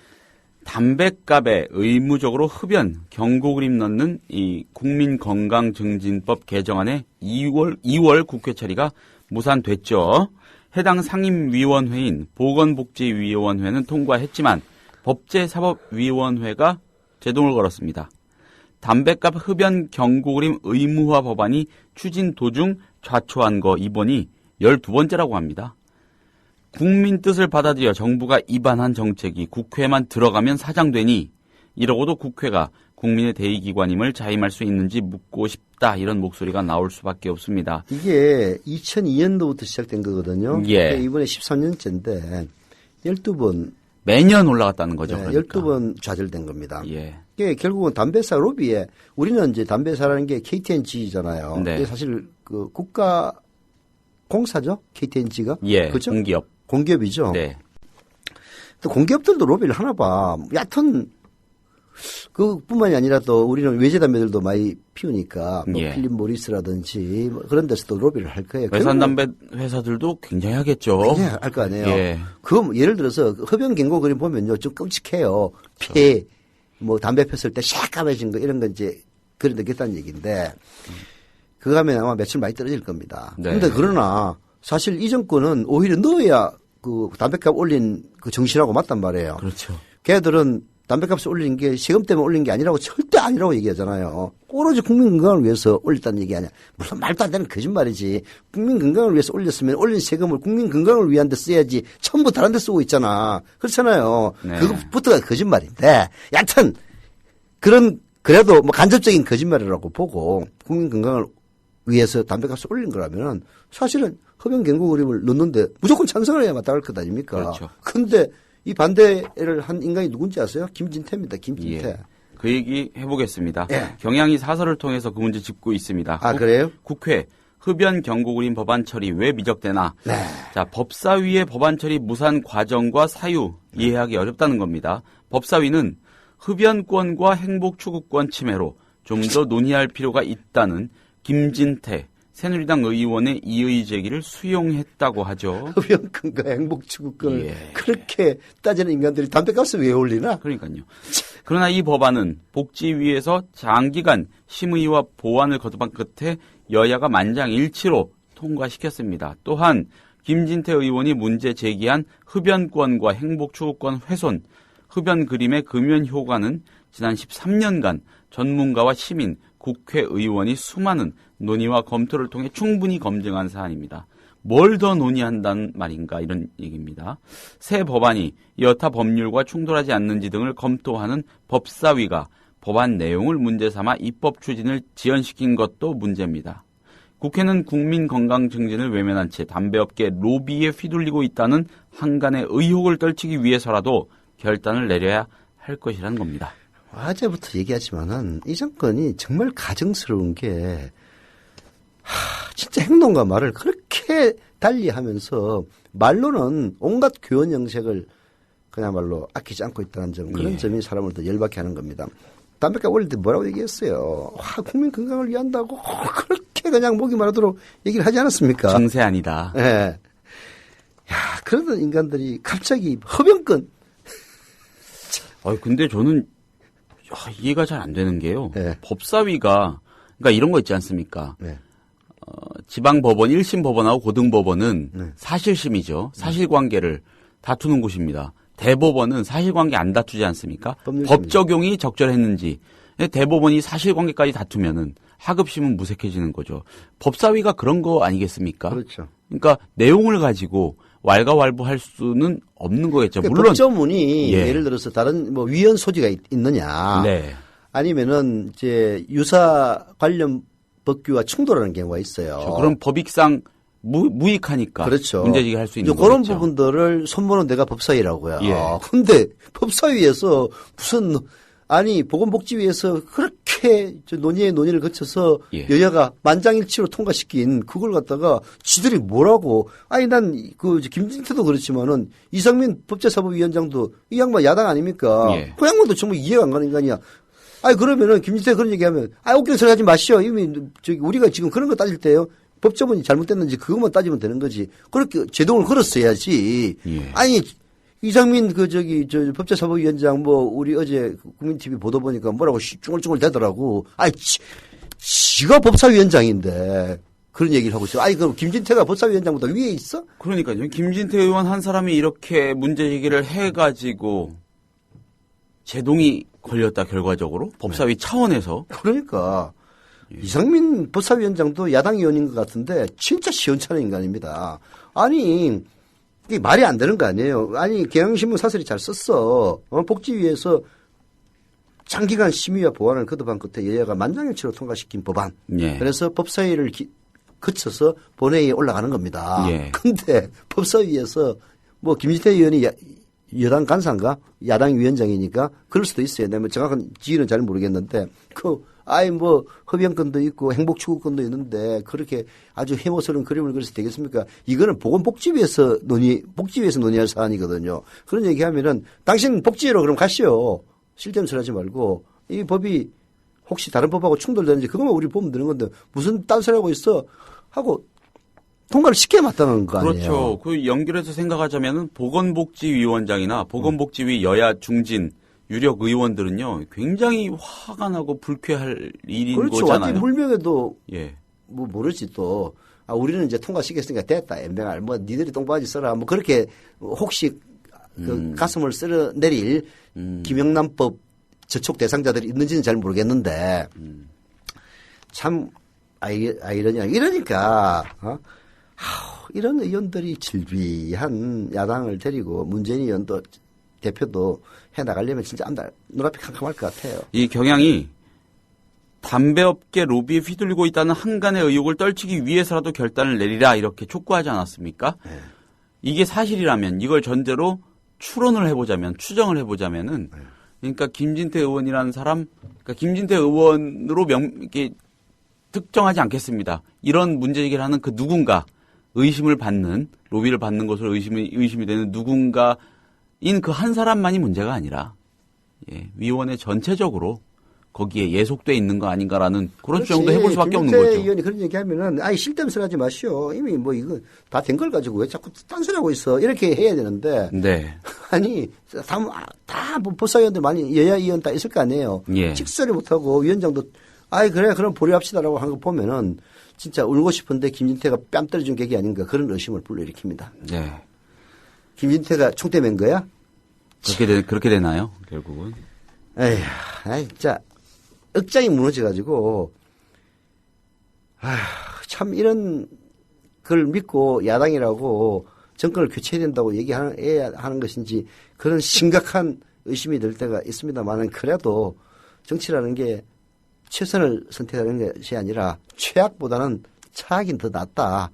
담뱃값에 의무적으로 흡연, 경고 그림 넣는 이 국민건강증진법 개정안의 2월 국회 처리가 무산됐죠. 해당 상임위원회인 보건복지위원회는 통과했지만 법제사법위원회가 제동을 걸었습니다. 담뱃값 흡연 경고 그림 의무화 법안이 추진 도중 좌초한 거 이번이 12번째라고 합니다. 국민 뜻을 받아들여 정부가 입안한 정책이 국회에만 들어가면 사장되니 이러고도 국회가 국민의 대의기관임을 자임할 수 있는지 묻고 싶다 이런 목소리가 나올 수밖에 없습니다. 이게 2002년도부터 시작된 거거든요. 예. 이번에 13년째인데 12번 매년 올라갔다는 거죠. 네, 그러니까. 12번 좌절된 겁니다. 예. 이게 결국은 담배사 로비에 우리는 이제 담배사라는 게 KTNG잖아요. 네. 이게 사실 그 국가 공사죠. KTNG가. 예. 그렇죠? 공기업. 공기업이죠. 네. 또 공기업들도 로비를 하나 봐. 얕은 그뿐만이 아니라 또 우리는 외제 담배들도 많이 피우니까 뭐 예. 필립 모리스라든지 뭐 그런 데서도 로비를 할 거예요. 외산 담배 회사들도 굉장히 하겠죠. 굉장히 할 거 아니에요. 예. 그 예를 들어서 흡연 경고 그림 보면요 좀 끔찍해요. 폐 뭐 담배 폈을 때 새까매진 거 이런 거 이제 그런 느꼈다는 얘기인데 그거 하면 아마 매출 많이 떨어질 겁니다. 네. 그런데 그러나 사실 이 정권은 오히려 넣어야 그 담배값 올린 그 정신하고 맞단 말이에요. 그렇죠. 걔들은 담배값을 올리는 게 세금 때문에 올린 게 아니라고 절대 아니라고 얘기하잖아요. 오로지 국민 건강을 위해서 올렸다는 얘기 아니야. 물론 말도 안 되는 거짓말이지. 국민 건강을 위해서 올렸으면 올린 세금을 국민 건강을 위한 데 써야지 전부 다른 데 쓰고 있잖아. 그렇잖아요. 네. 그것부터가 거짓말인데 여하튼 그래도 뭐 간접적인 거짓말이라고 보고 국민 건강을 위해서 담배값을 올린 거라면 사실은 흡연 경고 그림을 넣는데 무조건 찬성을 해야 마땅할 것 아닙니까? 그렇죠. 근데 이 반대를 한 인간이 누군지 아세요? 김진태입니다. 김진태. 예. 그 얘기 해보겠습니다. 예. 경향이 사설을 통해서 그 문제 짚고 있습니다. 아, 그래요? 국회 흡연 경고구림 법안 처리 왜 미적되나? 네. 자, 법사위의 법안 처리 무산 과정과 사유 이해하기 어렵다는 겁니다. 법사위는 흡연권과 행복추구권 침해로 좀 더 논의할 필요가 있다는 김진태 새누리당 의원의 이의 제기를 수용했다고 하죠. 흡연권과 행복추구권을 예. 그렇게 따지는 인간들이 담배값을 왜 올리나? 그러니까요. 그러나 이 법안은 복지위에서 장기간 심의와 보완을 거듭한 끝에 여야가 만장일치로 통과시켰습니다. 또한 김진태 의원이 문제 제기한 흡연권과 행복추구권 훼손, 흡연 그림의 금연 효과는 지난 13년간 전문가와 시민, 국회의원이 수많은 논의와 검토를 통해 충분히 검증한 사안입니다. 뭘 더 논의한다는 말인가 이런 얘기입니다. 새 법안이 여타 법률과 충돌하지 않는지 등을 검토하는 법사위가 법안 내용을 문제 삼아 입법 추진을 지연시킨 것도 문제입니다. 국회는 국민 건강 증진을 외면한 채 담배업계 로비에 휘둘리고 있다는 한간의 의혹을 떨치기 위해서라도 결단을 내려야 할 것이라는 겁니다. 어제부터 얘기하지만은 이 정권이 정말 가증스러운 게 진짜 행동과 말을 그렇게 달리하면서 말로는 온갖 교원 정책을 그야말로 아끼지 않고 있다는 점 그런 예. 점이 사람을 더 열받게 하는 겁니다. 담배값 올릴 때 뭐라고 얘기했어요? 국민 건강을 위한다고 그렇게 그냥 목이 마르도록 얘기를 하지 않았습니까? 증세아니다. 예. 야, 그러던 인간들이 갑자기 흡연권. 근데 저는 이해가 잘 안 되는 게요. 네. 법사위가 그러니까 이런 거 있지 않습니까? 네. 지방법원, 1심 법원하고 고등법원은 네. 사실심이죠. 사실관계를 다투는 곳입니다. 대법원은 사실관계 안 다투지 않습니까? 법률심이죠. 법 적용이 적절했는지. 대법원이 사실관계까지 다투면은 하급심은 무색해지는 거죠. 법사위가 그런 거 아니겠습니까? 그렇죠. 그러니까 내용을 가지고 왈가왈부할 수는 없는 거겠죠. 그러니까 물론 법조문이 예. 예를 들어서 다른 뭐 위헌 소지가 있느냐, 네. 아니면은 이제 유사 관련 법규와 충돌하는 경우가 있어요. 그럼 법익상 무익하니까 그렇죠. 문제제기 할 수 있는 그런 거겠죠. 부분들을 손보는 데가 법사위라고요. 예. 근데 법사위에서 무슨 아니 보건복지위에서 그렇게 논의를 거쳐서 예. 여야가 만장일치로 통과시킨 그걸 갖다가 지들이 뭐라고 아니 난 그 김진태도 그렇지만은 이상민 법제사법위원장도 이 양반 야당 아닙니까? 예. 그 양반도 정말 이해가 안 가는 인간이야. 아니 그러면은 김진태 그런 얘기하면 웃기는 소리 하지 마시오. 이미 저기 우리가 지금 그런 거 따질 때요. 법조문이 잘못됐는지 그것만 따지면 되는 거지. 그렇게 제동을 걸었어야지. 예. 아니 이상민 법제사법위원장 우리 어제 국민TV 보도 보니까 뭐라고 쭈글쭈글 대더라고. 아니 지가 법사위원장인데 그런 얘기를 하고 있어. 아니 그럼 김진태가 법사위원장보다 위에 있어? 그러니까요. 김진태 의원 한 사람이 이렇게 문제 제기를 해가지고 제동이 걸렸다 결과적으로 법사위 차원에서. 그러니까 이상민 법사위원장도 야당 의원인 것 같은데 진짜 시원찮은 인간입니다. 아니 이게 말이 안 되는 거 아니에요. 아니 경향신문 사설이 잘 썼어. 복지위에서 장기간 심의와 보완을 거듭한 끝에 여야가 만장일치로 통과시킨 법안. 예. 그래서 법사위를 거쳐서 본회의에 올라가는 겁니다. 예. 근데 법사위에서 김진태 의원이 여당 간사인가? 야당 위원장이니까 그럴 수도 있어요. 내가 정확한 지위는 잘 모르겠는데 흡연권도 있고 행복추구권도 있는데 그렇게 아주 해모스러운 그림을 그려서 되겠습니까? 이거는 보건복지위에서 논의할 사안이거든요. 그런 얘기하면은 당신 복지위로 그럼 가시오. 쓸데없는 소리 하지 말고 이 법이 혹시 다른 법하고 충돌되는지 그것만 우리 보면 되는 건데 무슨 딴 소리 하고 있어 하고 통과를 시켜야 마땅한 거 아니에요. 그렇죠. 그 연결해서 생각하자면은 보건복지위원장이나 보건복지위 여야 중진 유력 의원들은요 굉장히 화가 나고 불쾌할 일인 그렇죠. 거잖아요. 완전 물명에도 예. 모르지 또. 우리는 이제 통과시켰으니까 됐다. 엠뱅알 니들이 똥바지 써라. 그렇게 혹시 가슴을 쓸어 내릴 김영란법 저촉 대상자들이 있는지는 잘 모르겠는데 참 아이러니야. 이러니까 이런 의원들이 질비한 야당을 데리고 문재인 의원도 대표도 해나가려면 진짜 눈앞이 캄캄할 것 같아요. 이 경향이 담배업계 로비에 휘둘리고 있다는 한간의 의혹을 떨치기 위해서라도 결단을 내리라 이렇게 촉구하지 않았습니까? 네. 이게 사실이라면 이걸 전제로 추론을 해보자면, 추정을 해보자면은, 그러니까 김진태 의원이라는 사람, 그러니까 김진태 의원으로 이렇게 특정하지 않겠습니다. 이런 문제 제기를 하는 그 누군가, 의심을 받는, 로비를 받는 것으로 의심이 되는 누군가인 그 한 사람만이 문제가 아니라, 예, 위원회 전체적으로 거기에 예속돼 있는 거 아닌가라는 그런 주장도 해볼 수밖에 없는 거죠. 김진태 의원이 그런 얘기하면은 아니 쓸데없이 하지 마시오. 이미 뭐 이거 다 된 걸 가지고 왜 자꾸 딴소리하고 있어. 이렇게 해야 되는데 네. 아니 다 뭐 법사위원들 많이 여야 의원 다 있을 거 아니에요. 예. 직설이 못하고 위원장도 아이 그래 그럼 보류합시다라고 하는 거 보면은 진짜 울고 싶은데 김진태가 뺨 때려준 격이 아닌가 그런 의심을 불러일으킵니다. 네. 김진태가 총대 맨 거야? 그렇게 되나요? 결국은. 에휴, 아이 진짜 억장이 무너져가지고 참 이런 걸 믿고 야당이라고 정권을 교체해야 된다고 얘기해야 하는 것인지 그런 심각한 의심이 들 때가 있습니다만은 그래도 정치라는 게 최선을 선택하는 것이 아니라 최악보다는 차악이 더 낫다.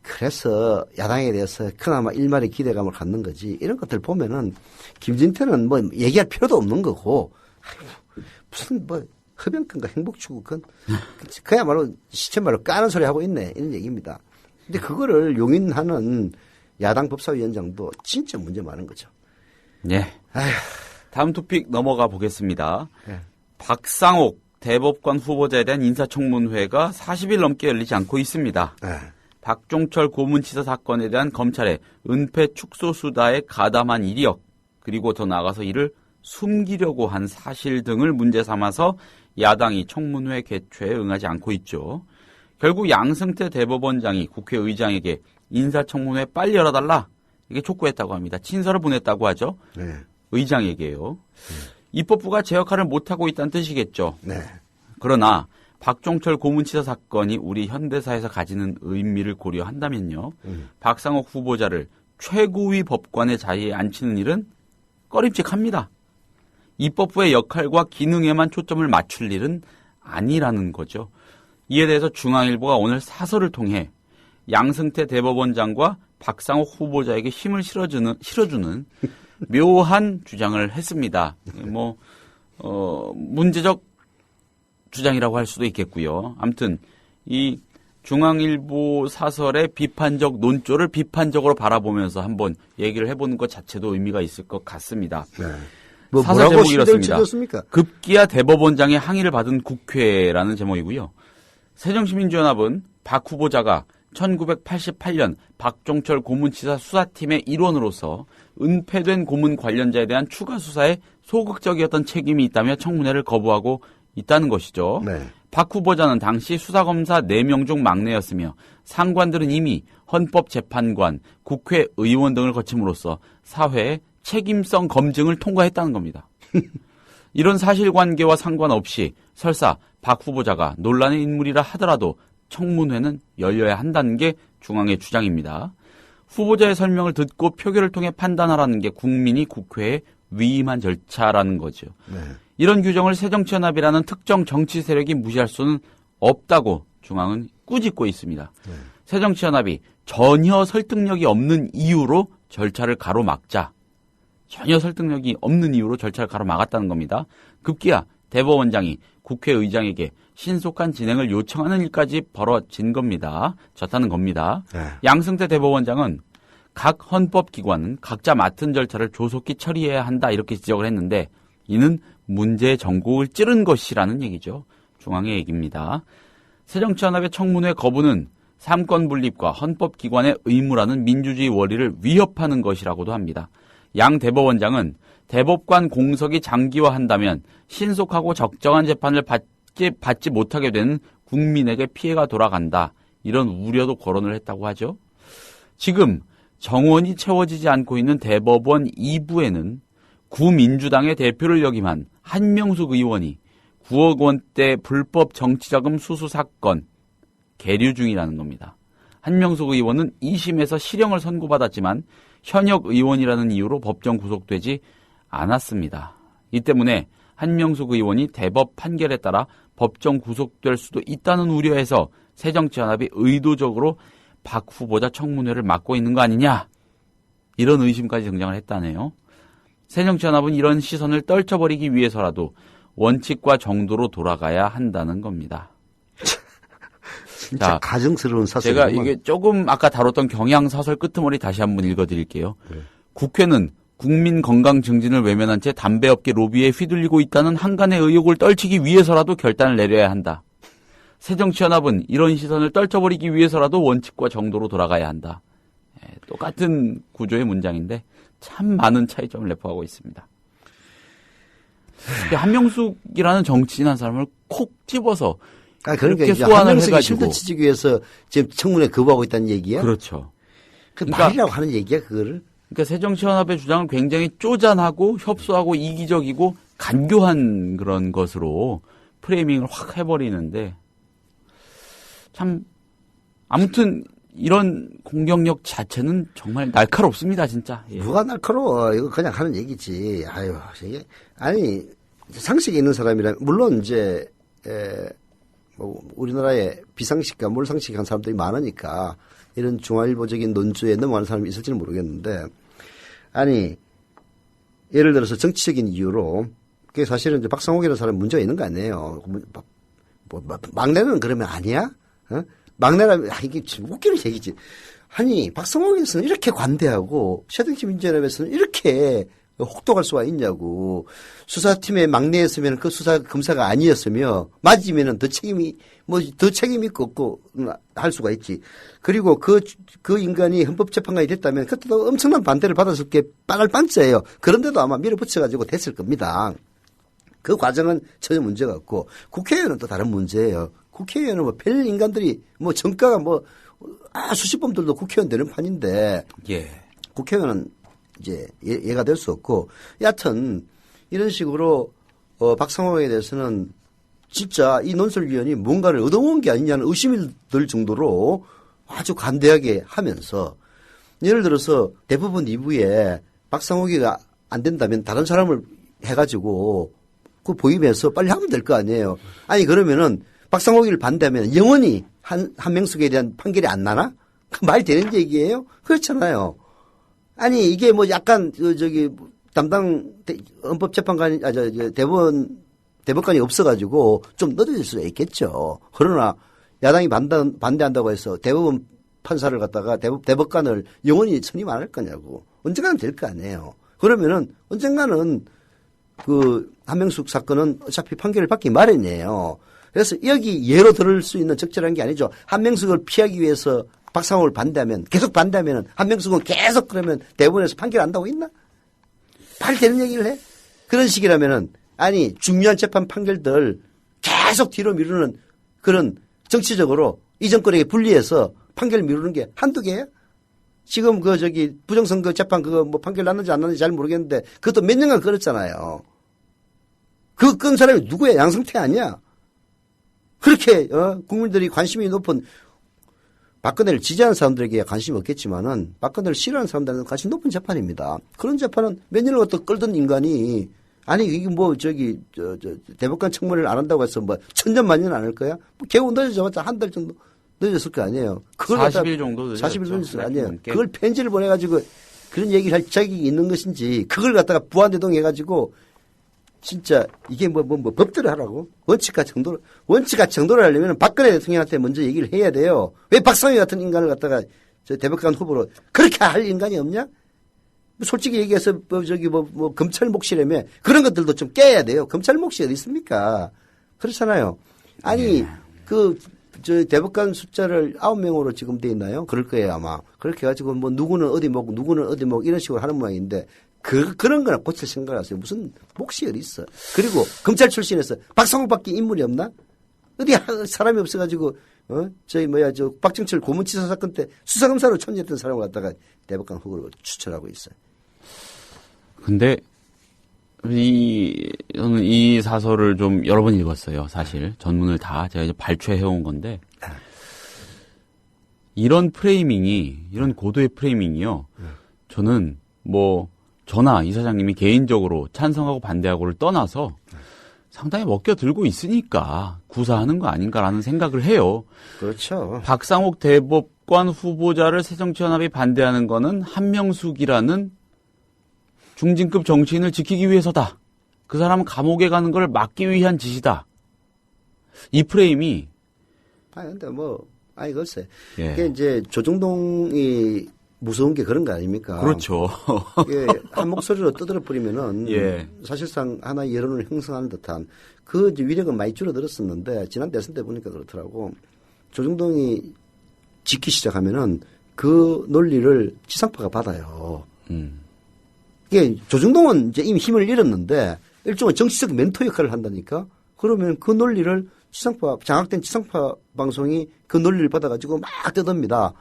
그래서 야당에 대해서 그나마 일말의 기대감을 갖는 거지. 이런 것들 보면은 김진태는 뭐 얘기할 필요도 없는 거고 무슨 뭐 흡연권과 행복추구 그야말로 시체말로 까는 소리 하고 있네 이런 얘기입니다. 근데 그거를 용인하는 야당 법사위원장도 진짜 문제 많은 거죠. 네. 아휴. 다음 토픽 넘어가 보겠습니다. 네. 박상옥 대법관 후보자에 대한 인사청문회가 40일 넘게 열리지 않고 있습니다. 네. 박종철 고문치사 사건에 대한 검찰의 은폐 축소 수사에 가담한 이력 그리고 더 나아가서 이를 숨기려고 한 사실 등을 문제 삼아서 야당이 청문회 개최에 응하지 않고 있죠. 결국 양승태 대법원장이 국회의장에게 인사청문회 빨리 열어달라 이게 촉구했다고 합니다. 친서를 보냈다고 하죠. 네. 의장에게요. 입법부가 제 역할을 못하고 있다는 뜻이겠죠. 네. 그러나 박종철 고문치사 사건이 우리 현대사에서 가지는 의미를 고려한다면요. 박상옥 후보자를 최고위 법관의 자리에 앉히는 일은 꺼림칙합니다. 입법부의 역할과 기능에만 초점을 맞출 일은 아니라는 거죠. 이에 대해서 중앙일보가 오늘 사설을 통해 양승태 대법원장과 박상옥 후보자에게 힘을 실어주는 묘한 주장을 했습니다. 문제적 주장이라고 할 수도 있겠고요. 아무튼 이 중앙일보 사설의 비판적 논조를 비판적으로 바라보면서 한번 얘기를 해보는 것 자체도 의미가 있을 것 같습니다. 네. 사설 뭐라고 제목이 이렇습니다. 찢었습니까? 급기야 대법원장의 항의를 받은 국회라는 제목이고요. 새정치민주연합은 박 후보자가 1988년 박종철 고문치사 수사팀의 일원으로서 은폐된 고문 관련자에 대한 추가 수사에 소극적이었던 책임이 있다며 청문회를 거부하고 있다는 것이죠. 네. 박 후보자는 당시 수사검사 4명 중 막내였으며 상관들은 이미 헌법재판관, 국회의원 등을 거침으로써 사회의 책임성 검증을 통과했다는 겁니다. 이런 사실관계와 상관없이 설사 박 후보자가 논란의 인물이라 하더라도 청문회는 열려야 한다는 게 중앙의 주장입니다. 후보자의 설명을 듣고 표결을 통해 판단하라는 게 국민이 국회에 위임한 절차라는 거죠. 네. 이런 규정을 새정치연합이라는 특정 정치 세력이 무시할 수는 없다고 중앙은 꾸짖고 있습니다. 네. 새정치연합이 전혀 설득력이 없는 이유로 절차를 가로막자. 전혀 설득력이 없는 이유로 절차를 가로막았다는 겁니다. 급기야 대법원장이 국회의장에게 신속한 진행을 요청하는 일까지 벌어진 겁니다. 좋다는 겁니다. 네. 양승태 대법원장은 각 헌법기관은 각자 맡은 절차를 조속히 처리해야 한다 이렇게 지적을 했는데 이는 문제의 전곡을 찌른 것이라는 얘기죠. 중앙의 얘기입니다. 새정치연합의 청문회 거부는 삼권 분립과 헌법기관의 의무라는 민주주의 원리를 위협하는 것이라고도 합니다. 양 대법원장은 대법관 공석이 장기화한다면 신속하고 적정한 재판을 받지 못하게 되는 국민에게 피해가 돌아간다. 이런 우려도 거론을 했다고 하죠. 지금 정원이 채워지지 않고 있는 대법원 2부에는 구민주당의 대표를 역임한 한명숙 의원이 9억 원대 불법 정치자금 수수 사건 계류 중이라는 겁니다. 한명숙 의원은 2심에서 실형을 선고받았지만 현역 의원이라는 이유로 법정 구속되지 않았습니다. 이 때문에 한명숙 의원이 대법 판결에 따라 법정 구속될 수도 있다는 우려에서 새정치연합이 의도적으로 박 후보자 청문회를 막고 있는 거 아니냐 이런 의심까지 등장을 했다네요. 새정치연합은 이런 시선을 떨쳐버리기 위해서라도 원칙과 정도로 돌아가야 한다는 겁니다. 진짜 자, 가증스러운 사설이구만. 제가 이게 조금 아까 다뤘던 경향사설 끄트머리 다시 한번 읽어드릴게요. 국회는 국민 건강 증진을 외면한 채 담배업계 로비에 휘둘리고 있다는 한간의 의혹을 떨치기 위해서라도 결단을 내려야 한다. 새정치연합은 이런 시선을 떨쳐버리기 위해서라도 원칙과 정도로 돌아가야 한다. 똑같은 구조의 문장인데 참 많은 차이점을 내포하고 있습니다. 한명숙이라는 정치인 한 사람을 콕 집어서 그러니까 이렇게 이제 소환을 한명숙이 해가지고. 실드 치기 위해서 지금 청문회 거부하고 있다는 얘기야? 그렇죠. 그러니까 말이라고 하는 얘기야 그거를? 그러니까 새정치연합의 주장은 굉장히 쪼잔하고 협소하고 이기적이고 간교한 그런 것으로 프레이밍을 확 해버리는데 참 아무튼 이런 공격력 자체는 정말 날카롭습니다, 진짜. 예. 누가 날카로워. 이거 그냥 하는 얘기지. 아유, 이게, 아니, 상식이 있는 사람이라면, 물론 이제, 뭐, 우리나라에 비상식과 몰상식한 사람들이 많으니까, 이런 중화일보적인 논주에 넘어가는 사람이 있을지는 모르겠는데, 아니, 예를 들어서 정치적인 이유로, 그게 사실은 이제 박상옥이라는 사람이 문제가 있는 거 아니에요. 뭐, 막내는 그러면 아니야? 어? 막내라면, 이게 지금 웃기는 얘기지. 아니, 박성호에서는 이렇게 관대하고, 새정치민주연합에서는 이렇게 혹독할 수가 있냐고. 수사팀의 막내였으면 그 수사 검사가 아니었으며, 맞으면은 더 책임이, 더 책임이 없고, 할 수가 있지. 그리고 그 인간이 헌법재판관이 됐다면, 그때도 엄청난 반대를 받았을 게 빵을 빵짜예요. 그런데도 아마 밀어붙여가지고 됐을 겁니다. 그 과정은 전혀 문제가 없고, 국회의원은 또 다른 문제예요. 국회의원은 뭐 별 인간들이 뭐 정가가 뭐 수십범들도 국회의원 되는 판인데 예. 국회의원은 이제 얘가 될 수 없고 여하튼 이런 식으로 박상호에 대해서는 진짜 이 논설위원이 뭔가를 얻어온 게 아니냐는 의심이 들 정도로 아주 간대하게 하면서 예를 들어서 대부분 2부에 박상호가 안 된다면 다른 사람을 해가지고 그 보임해서 빨리 하면 될 거 아니에요. 아니 그러면은 박상호기를 반대하면 영원히 한명숙에 대한 판결이 안 나나? 그 말 되는 얘기예요? 그렇잖아요. 아니 이게 뭐 약간 담당 헌법재판관이 대법관이 없어가지고 좀 늦어질 수가 있겠죠. 그러나 야당이 반대한다고 해서 대법원 판사를 갖다가 대법관을 영원히 선임 안 할 거냐고. 언젠가는 될 거 아니에요. 그러면은 언젠가는 그 한명숙 사건은 어차피 판결을 받기 마련이에요. 그래서 여기 예로 들을 수 있는 적절한 게 아니죠. 한명숙을 피하기 위해서 박상호를 반대하면 계속 반대하면 한명숙은 계속 그러면 대법원에서 판결 안다고 있나? 말 되는 얘기를 해? 그런 식이라면은 아니 중요한 재판 판결들 계속 뒤로 미루는 그런 정치적으로 이 정권에게 불리해서 판결 미루는 게 한두 개야? 지금 부정선거 재판 그거 뭐 판결 났는지 안 났는지 잘 모르겠는데 그것도 몇 년간 끌었잖아요. 그 끈 사람이 누구야? 양승태 아니야? 그렇게 국민들이 관심이 높은 박근혜를 지지하는 사람들에게 관심이 없겠지만은 박근혜를 싫어하는 사람들은 관심 높은 재판입니다. 그런 재판은 몇 년을 갖다 끌던 인간이 아니 이게 뭐 대법관 청문회를 안 한다고 해서 뭐 천년만년 안 할 거야? 뭐 겨우 늦어져봤자 한 달 정도 늦었을 거 아니에요. 그걸 40일 정도 늦었죠. 40일 늦었을 거 아니에요. 그걸 편지를 보내가지고 그런 얘기를 할 자격이 있는 것인지 그걸 갖다가 부안대동해가지고 진짜 이게 뭐 법대로 하라고? 원칙과 정도를 하려면 박근혜 대통령한테 먼저 얘기를 해야 돼요. 왜 박상희 같은 인간을 갖다가 대법관 후보로 그렇게 할 인간이 없냐? 솔직히 얘기해서 검찰 몫이라며 그런 것들도 좀 깨야 돼요. 검찰 몫이 어디 있습니까? 그렇잖아요. 아니 대법관 숫자를 9명으로 지금 돼 있나요? 그럴 거예요 아마. 그렇게 해가지고 뭐 누구는 어디 목 누구는 어디 목 이런 식으로 하는 모양인데 그런 거나 고칠 생각을 하세요. 무슨 몫이 어디 있어. 그리고 검찰 출신에서 박상욱밖에 인물이 없나? 어디 사람이 없어가지고 박정철 고문치사 사건 때 수사검사로 참여했던 사람을 갖다가 대법관 후보로 추천하고 있어요. 근데 저는 이 사설을 좀 여러 번 읽었어요. 사실 전문을 다 제가 이제 발췌해온 건데 이런 고도의 프레이밍이요. 저는 저나 이사장님이 개인적으로 찬성하고 반대하고를 떠나서 상당히 먹혀들고 있으니까 구사하는 거 아닌가라는 생각을 해요. 그렇죠. 박상옥 대법관 후보자를 새정치연합이 반대하는 거는 한명숙이라는 중진급 정치인을 지키기 위해서다. 그 사람은 감옥에 가는 걸 막기 위한 짓이다. 이 프레임이 근데 글쎄. 예. 그게 이제 조중동이 무서운 게 그런 거 아닙니까? 그렇죠. 예, 한 목소리로 떠들어 버리면은 예. 사실상 하나의 여론을 형성하는 듯한 그 위력은 많이 줄어들었었는데 지난 대선 때 보니까 그렇더라고. 조중동이 짓기 시작하면은 그 논리를 지상파가 받아요. 이게 조중동은 이제 이미 힘을 잃었는데 일종의 정치적 멘토 역할을 한다니까. 그러면 그 논리를 장악된 지상파 방송이 그 논리를 받아가지고 막 떠듭니다.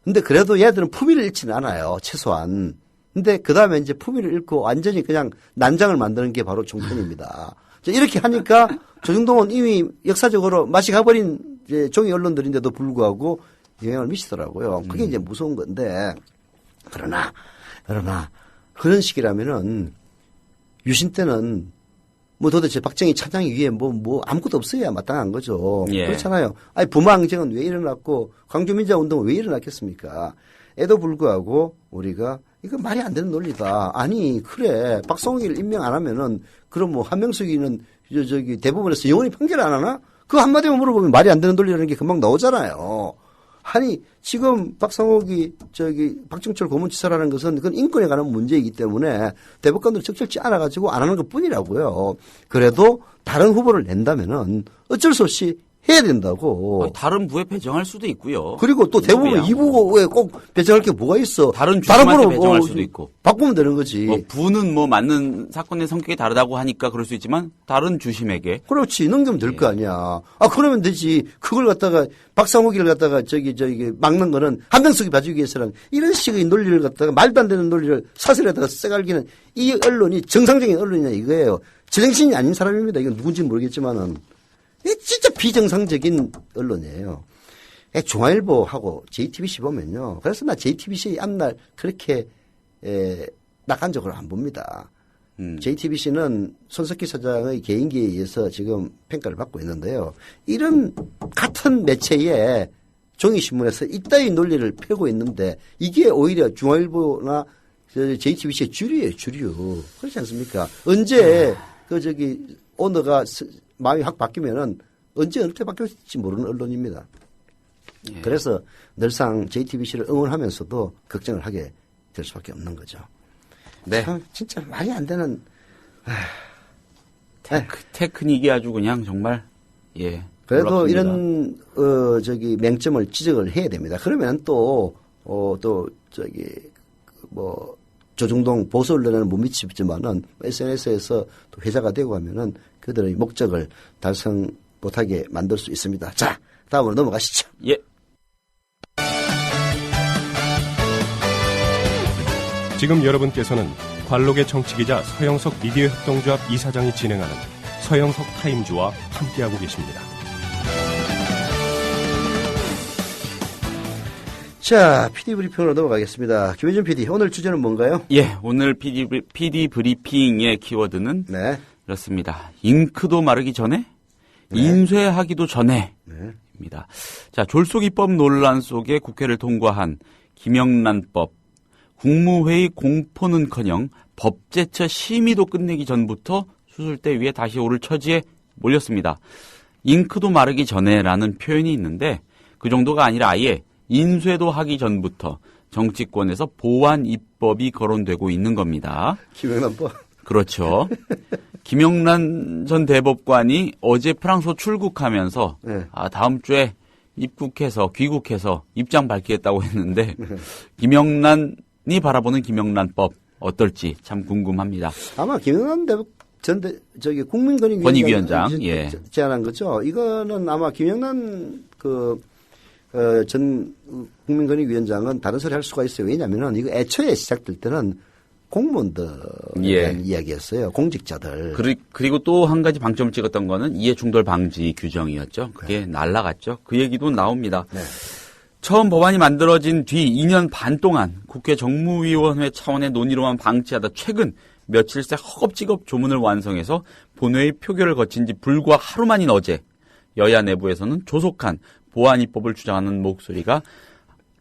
근데 그래도 얘들은 품위를 잃지는 않아요. 최소한. 근데 그 다음에 이제 품위를 잃고 완전히 그냥 난장을 만드는 게 바로 종편입니다. 이렇게 하니까 조중동은 이미 역사적으로 맛이 가버린 이제 종이 언론들인데도 불구하고 영향을 미치더라고요. 그게 이제 무서운 건데. 그러나 그런 식이라면은 유신 때는 도대체 박정희 차장이 위에 아무것도 없어야 마땅한 거죠. 예. 그렇잖아요. 부마항쟁은 왜 일어났고 광주민주화운동은 왜 일어났겠습니까? 에도 불구하고 우리가 이거 말이 안 되는 논리다. 아니 그래 박성욱이를 임명 안 하면은 그럼 한명숙이는 대법원에서 영원히 판결 안 하나? 그 한마디만 물어보면 말이 안 되는 논리라는 게 금방 나오잖아요. 아니 지금 박상옥이 박정철 고문치사라는 것은 그건 인권에 관한 문제이기 때문에 대법관들이 적절치 않아가지고 안 하는 것뿐이라고요. 그래도 다른 후보를 낸다면은 어쩔 수 없이 해야 된다고. 다른 부에 배정할 수도 있고요. 그리고 또 대부분 이 부에 꼭 배정할 게 뭐가 있어. 다른 주심한테 부로 배정할 수도 있고. 바꾸면 되는 거지. 부는 맞는 사건의 성격이 다르다고 하니까 그럴 수 있지만 다른 주심에게. 그렇지. 넘기면 될 거 아니야. 그러면 되지. 그걸 갖다가 박상욱이를 갖다가 막는 거는 한명숙이 봐주기 위해서는 이런 식의 논리를 갖다가 말도 안 되는 논리를 사설에 갖다가 쎄갈기는 이 언론이 정상적인 언론이냐 이거예요. 제정신이 아닌 사람입니다. 이건 누군지는 모르겠지만은. 이게 진짜 비정상적인 언론이에요. 중앙일보하고 JTBC 보면요. 그래서 나 JTBC 앞날 그렇게 낙관적으로 안 봅니다. JTBC는 손석희 사장의 개인기에 의해서 지금 평가를 받고 있는데요. 이런 같은 매체에 종이신문에서 이따위 논리를 펴고 있는데 이게 오히려 중앙일보나 JTBC의 주류예요, 주류. 그렇지 않습니까? 언제 오너가 마음이 확 바뀌면은 언제 어떻게 바뀔지 모르는 언론입니다. 예. 그래서 늘상 JTBC를 응원하면서도 걱정을 하게 될 수밖에 없는 거죠. 네. 진짜 말이 안 되는. 테크닉이 아주 그냥 정말 그래도 놀랍습니다. 이런 맹점을 지적을 해야 됩니다. 그러면 조중동 보수 언론에는 못 미치지만은 SNS에서 또 회자가 되고 하면은 그들의 목적을 달성 못하게 만들 수 있습니다. 자, 다음으로 넘어가시죠. 예. 지금 여러분께서는 관록의 정치기자 서영석 미디어 협동조합 이사장이 진행하는 서영석 타임즈와 함께하고 계십니다. 자, PD 브리핑으로 넘어가겠습니다. 김혜준 PD, 오늘 주제는 뭔가요? 예, 오늘 PD 브리핑의 키워드는 네. 이렇습니다. 잉크도 마르기 전에, 네. 인쇄하기도 전에. 네. 입니다. 자, 졸속입법 논란 속에 국회를 통과한 김영란법, 국무회의 공포는커녕 법제처 심의도 끝내기 전부터 수술대 위에 다시 오를 처지에 몰렸습니다. 잉크도 마르기 전에라는 표현이 있는데 그 정도가 아니라 아예 인쇄도 하기 전부터 정치권에서 보완 입법이 거론되고 있는 겁니다. 김영란법. 그렇죠. 김영란 전 대법관이 어제 프랑스 출국하면서 네. 다음 주에 귀국해서 입장 밝히겠다고 했는데 김영란이 바라보는 김영란법 어떨지 참 궁금합니다. 아마 김영란 국민권익위원장 예. 제안한 거죠. 이거는 아마 김영란 전 국민권익위원장은 다른 소리 할 수가 있어요. 왜냐하면 이거 애초에 시작될 때는 공무원들에 대한 이야기였어요. 공직자들. 그리고 또 한 가지 방점을 찍었던 거는 이해충돌 방지 규정이었죠. 그게 날아갔죠. 그 얘기도 나옵니다. 네. 처음 법안이 만들어진 뒤 2년 반 동안 국회 정무위원회 차원의 논의로만 방치하다 최근 며칠 새 허겁지겁 조문을 완성해서 본회의 표결을 거친 지 불과 하루 만인 어제 여야 내부에서는 조속한 보안 입법을 주장하는 목소리가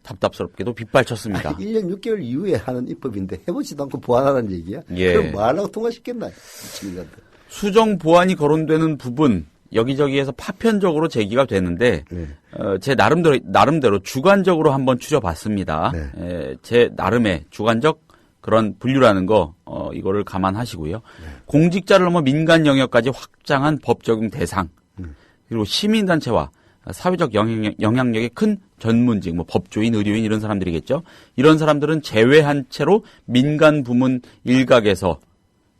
답답스럽게도 빗발쳤습니다. 1년 6개월 이후에 하는 입법인데 해보지도 않고 보완하라는 얘기야? 예. 그럼 뭐 하려고 통과시켰나? 미친년들. 수정 보완이 거론되는 부분 여기저기에서 파편적으로 제기가 되는데 제 나름대로 주관적으로 한번 추려봤습니다. 제 나름의 주관적 그런 분류라는 거 이거를 감안하시고요. 공직자를 넘어 민간 영역까지 확장한 법 적용 대상 그리고 시민단체와 사회적 영향력이 큰 전문직, 뭐 법조인, 의료인 이런 사람들이겠죠. 이런 사람들은 제외한 채로 민간 부문 일각에서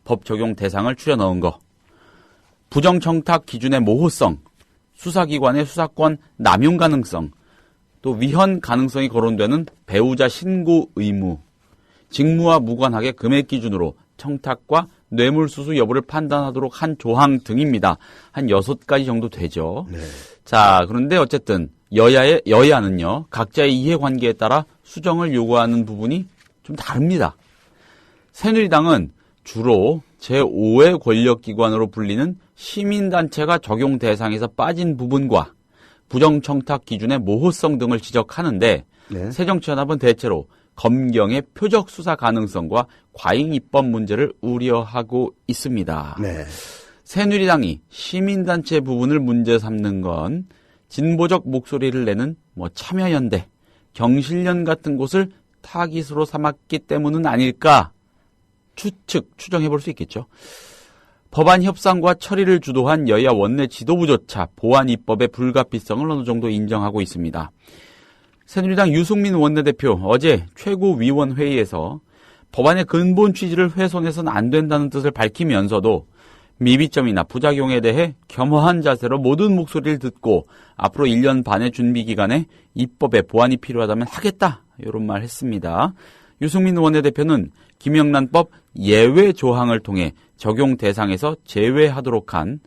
법 적용 대상을 추려 넣은 거. 부정청탁 기준의 모호성, 수사기관의 수사권 남용 가능성, 또 위헌 가능성이 거론되는 배우자 신고 의무, 직무와 무관하게 금액 기준으로 청탁과 뇌물수수 여부를 판단하도록 한 조항 등입니다. 한 6가지 정도 되죠. 네. 자, 그런데 어쨌든 여야는요, 각자의 이해관계에 따라 수정을 요구하는 부분이 좀 다릅니다. 새누리당은 주로 제5의 권력기관으로 불리는 시민단체가 적용 대상에서 빠진 부분과 부정청탁 기준의 모호성 등을 지적하는데 네. 새정치연합은 대체로 검경의 표적 수사 가능성과 과잉 입법 문제를 우려하고 있습니다. 네. 새누리당이 시민단체 부분을 문제 삼는 건 진보적 목소리를 내는 참여연대, 경실련 같은 곳을 타깃으로 삼았기 때문은 아닐까 추정해 볼 수 있겠죠. 법안 협상과 처리를 주도한 여야 원내 지도부조차 보안 입법의 불가피성을 어느 정도 인정하고 있습니다. 새누리당 유승민 원내대표 어제 최고위원회의에서 법안의 근본 취지를 훼손해서는 안 된다는 뜻을 밝히면서도 미비점이나 부작용에 대해 겸허한 자세로 모든 목소리를 듣고 앞으로 1년 반의 준비 기간에 입법에 보완이 필요하다면 하겠다 이런 말 했습니다. 유승민 원내대표는 김영란법 예외 조항을 통해 적용 대상에서 제외하도록 한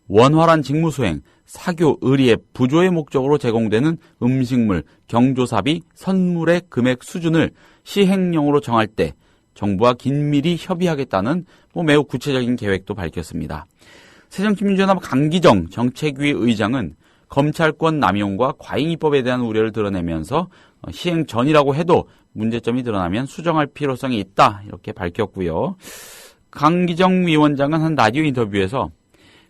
원활한 직무수행, 사교, 의리의 부조의 목적으로 제공되는 음식물, 경조사비, 선물의 금액 수준을 시행령으로 정할 때 정부와 긴밀히 협의하겠다는 매우 구체적인 계획도 밝혔습니다. 새정치민주연합 강기정 정책위 의장은 검찰권 남용과 과잉 입법에 대한 우려를 드러내면서 시행 전이라고 해도 문제점이 드러나면 수정할 필요성이 있다 이렇게 밝혔고요. 강기정 위원장은 한 라디오 인터뷰에서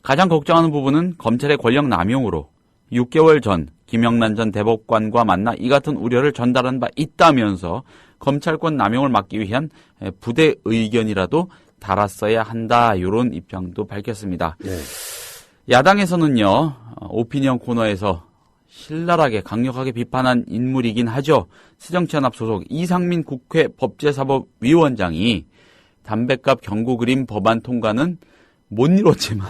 가장 걱정하는 부분은 검찰의 권력 남용으로 6개월 전 김영란 전 대법관과 만나 이 같은 우려를 전달한 바 있다면서 검찰권 남용을 막기 위한 부대 의견이라도 달았어야 한다 이런 입장도 밝혔습니다. 네. 야당에서는요. 오피니언 코너에서 신랄하게 강력하게 비판한 인물이긴 하죠. 새정치연합 소속 이상민 국회 법제사법위원장이 담뱃값 경고 그림 법안 통과는 못 이뤘지만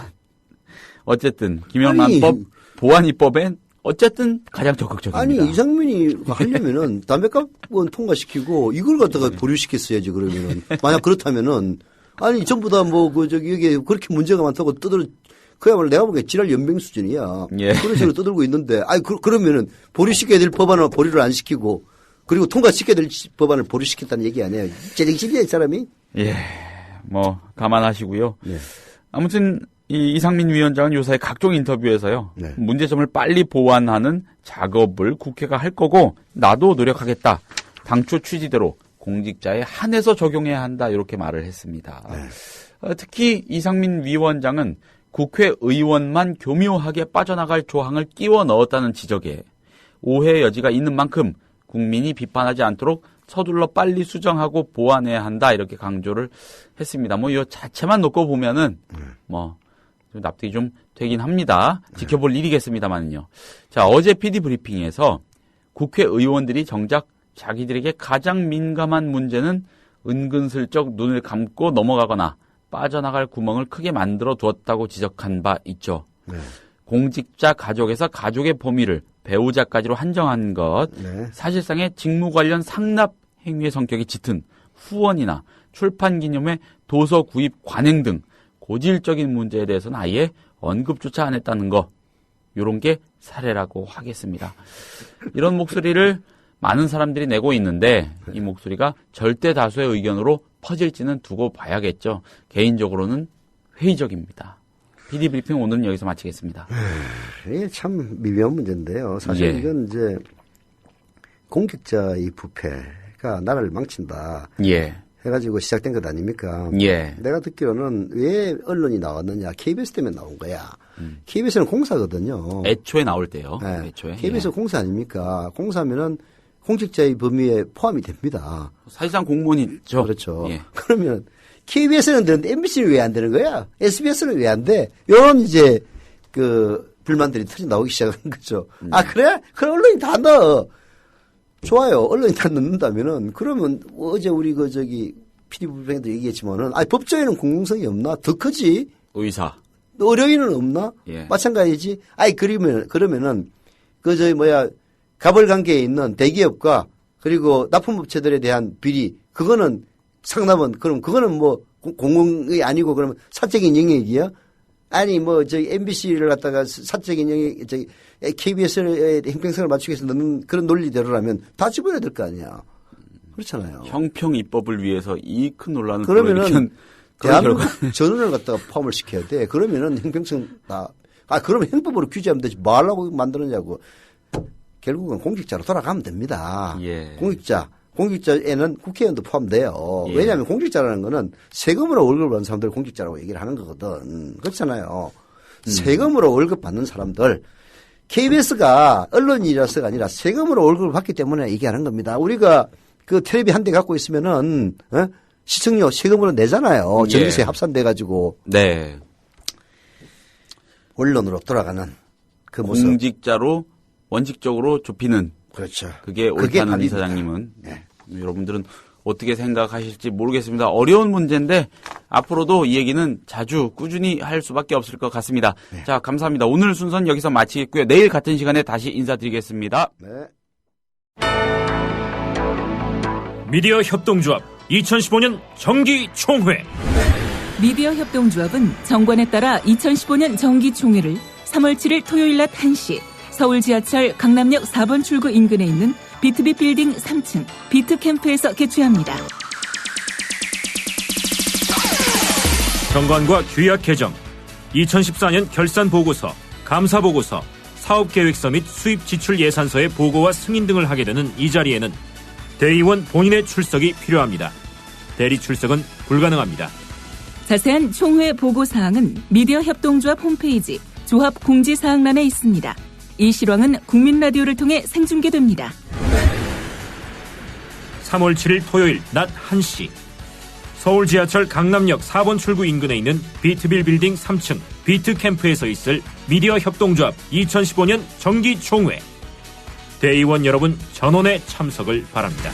어쨌든 김영란법 보완입법엔 어쨌든 가장 적극적입니다. 아니 이상민이 하려면은 담배값은 통과시키고 이걸 갖다가 보류시켰어야지 그러면은 만약 그렇다면은 아니 전부 다 여기 그렇게 문제가 많다고 그야말로 내가 보기에 지랄 연병 수준이야. 예. 그런 식으로 떠들고 있는데 아니 그러면은 보류시켜야 될 법안을 보류를 안 시키고 그리고 통과시켜야 될 법안을 보류시켰다는 얘기 아니에요. 제정신이야 이 사람이. 예, 감안하시고요. 네. 아무튼 이상민 위원장은 요사이 각종 인터뷰에서요. 네. 문제점을 빨리 보완하는 작업을 국회가 할 거고 나도 노력하겠다. 당초 취지대로 공직자에 한해서 적용해야 한다 이렇게 말을 했습니다. 네. 특히 이상민 위원장은 국회의원만 교묘하게 빠져나갈 조항을 끼워 넣었다는 지적에 오해의 여지가 있는 만큼 국민이 비판하지 않도록 서둘러 빨리 수정하고 보완해야 한다 이렇게 강조를 했습니다. 이 자체만 놓고 보면은 좀 납득이 좀 되긴 합니다. 지켜볼 일이겠습니다만요. 자, 어제 PD 브리핑에서 국회의원들이 정작 자기들에게 가장 민감한 문제는 은근슬쩍 눈을 감고 넘어가거나 빠져나갈 구멍을 크게 만들어 두었다고 지적한 바 있죠. 네. 공직자 가족에서 가족의 범위를 배우자까지로 한정한 것, 네. 사실상의 직무 관련 상납 행위의 성격이 짙은 후원이나 출판 기념회 도서 구입 관행 등 고질적인 문제에 대해서는 아예 언급조차 안 했다는 거, 이런 게 사례라고 하겠습니다. 이런 목소리를 많은 사람들이 내고 있는데 이 목소리가 절대 다수의 의견으로 퍼질지는 두고 봐야겠죠. 개인적으로는 회의적입니다. PD 브리핑 오늘은 여기서 마치겠습니다. 이게 참 미묘한 문제인데요. 사실 예. 이건 이제 공직자의 부패가 나라를 망친다. 예. 해가지고 시작된 것 아닙니까? 예. 내가 듣기로는 왜 언론이 나왔느냐. KBS 때문에 나온 거야. KBS는 공사거든요. 애초에 나올 때요. 네. 애초에. KBS 예. 공사 아닙니까? 공사면은 공직자의 범위에 포함이 됩니다. 사실상 공무원이죠. 그렇죠. 예. 그러면 KBS는 되는데 MBC는 왜 안 되는 거야? SBS는 왜 안 돼? 이런 이제 그 불만들이 터져 나오기 시작한 거죠. 아 그래? 그럼 언론이 다 넣어. 좋아요. 언론이 다 넣는다면은 그러면 어제 우리 그 저기 PD 부장도 얘기했지만은 아 법조에는 공공성이 없나? 더 크지? 의사. 의료인은 없나? 예. 마찬가지지. 아이 그러면은 그 저기 뭐야 가벌 관계에 있는 대기업과 그리고 납품업체들에 대한 비리 그거는 상담은 그럼 그거는 뭐 공공이 아니고 그러면 사적인 영역이야? 아니 뭐 저기 MBC를 갖다가 사적인 영역 저기 KBS의 형평성을 맞추기 위해서 넣는 그런 논리대로라면 다 집어야 될 거 아니야. 그렇잖아요. 형평 입법을 위해서 이 큰 논란을 그러면은 대한민국 결과 전원을 갖다가 포함을 시켜야 돼. 그러면은 형평성 다. 아 그러면 형법으로 규제하면 되지. 뭐 하려고 만드느냐고. 결국은 공직자로 돌아가면 됩니다. 예. 공직자에는 국회의원도 포함돼요. 예. 왜냐하면 공직자라는 거는 세금으로 월급을 받는 사람들 공직자라고 얘기를 하는 거거든. 그렇잖아요. 세금으로 월급 받는 사람들. KBS가 언론이라서가 아니라 세금으로 월급을 받기 때문에 얘기하는 겁니다. 우리가 그 텔레비 한 대 갖고 있으면은 시청료 세금으로 내잖아요. 전기세 예. 합산돼 가지고 네. 언론으로 돌아가는 그 모습. 공직자로 원칙적으로 좁히는 그렇죠. 그게 옳다는 답입니다. 이사장님은 네. 여러분들은 어떻게 생각하실지 모르겠습니다. 어려운 문제인데 앞으로도 이 얘기는 자주 꾸준히 할 수밖에 없을 것 같습니다. 네. 자, 감사합니다. 오늘 순서는 여기서 마치겠고요. 내일 같은 시간에 다시 인사드리겠습니다. 네. 미디어 협동조합 2015년 정기 총회. 미디어 협동조합은 정관에 따라 2015년 정기총회를 3월 7일 토요일 낮 1시 서울 지하철 강남역 4번 출구 인근에 있는 비트비 빌딩 3층 비트캠프에서 개최합니다. 정관과 규약 개정, 2014년 결산 보고서, 감사 보고서, 사업계획서 및 수입 지출 예산서의 보고와 승인 등을 하게 되는 이 자리에는 대의원 본인의 출석이 필요합니다. 대리 출석은 불가능합니다. 자세한 총회 보고사항은 미디어 협동조합 홈페이지 조합 공지사항란에 있습니다. 이 실황은 국민라디오를 통해 생중계됩니다. 3월 7일 토요일 낮 1시 서울 지하철 강남역 4번 출구 인근에 있는 비트빌 빌딩 3층 비트캠프에서 있을 미디어 협동조합 2015년 정기 총회. 대의원 여러분 전원의 참석을 바랍니다.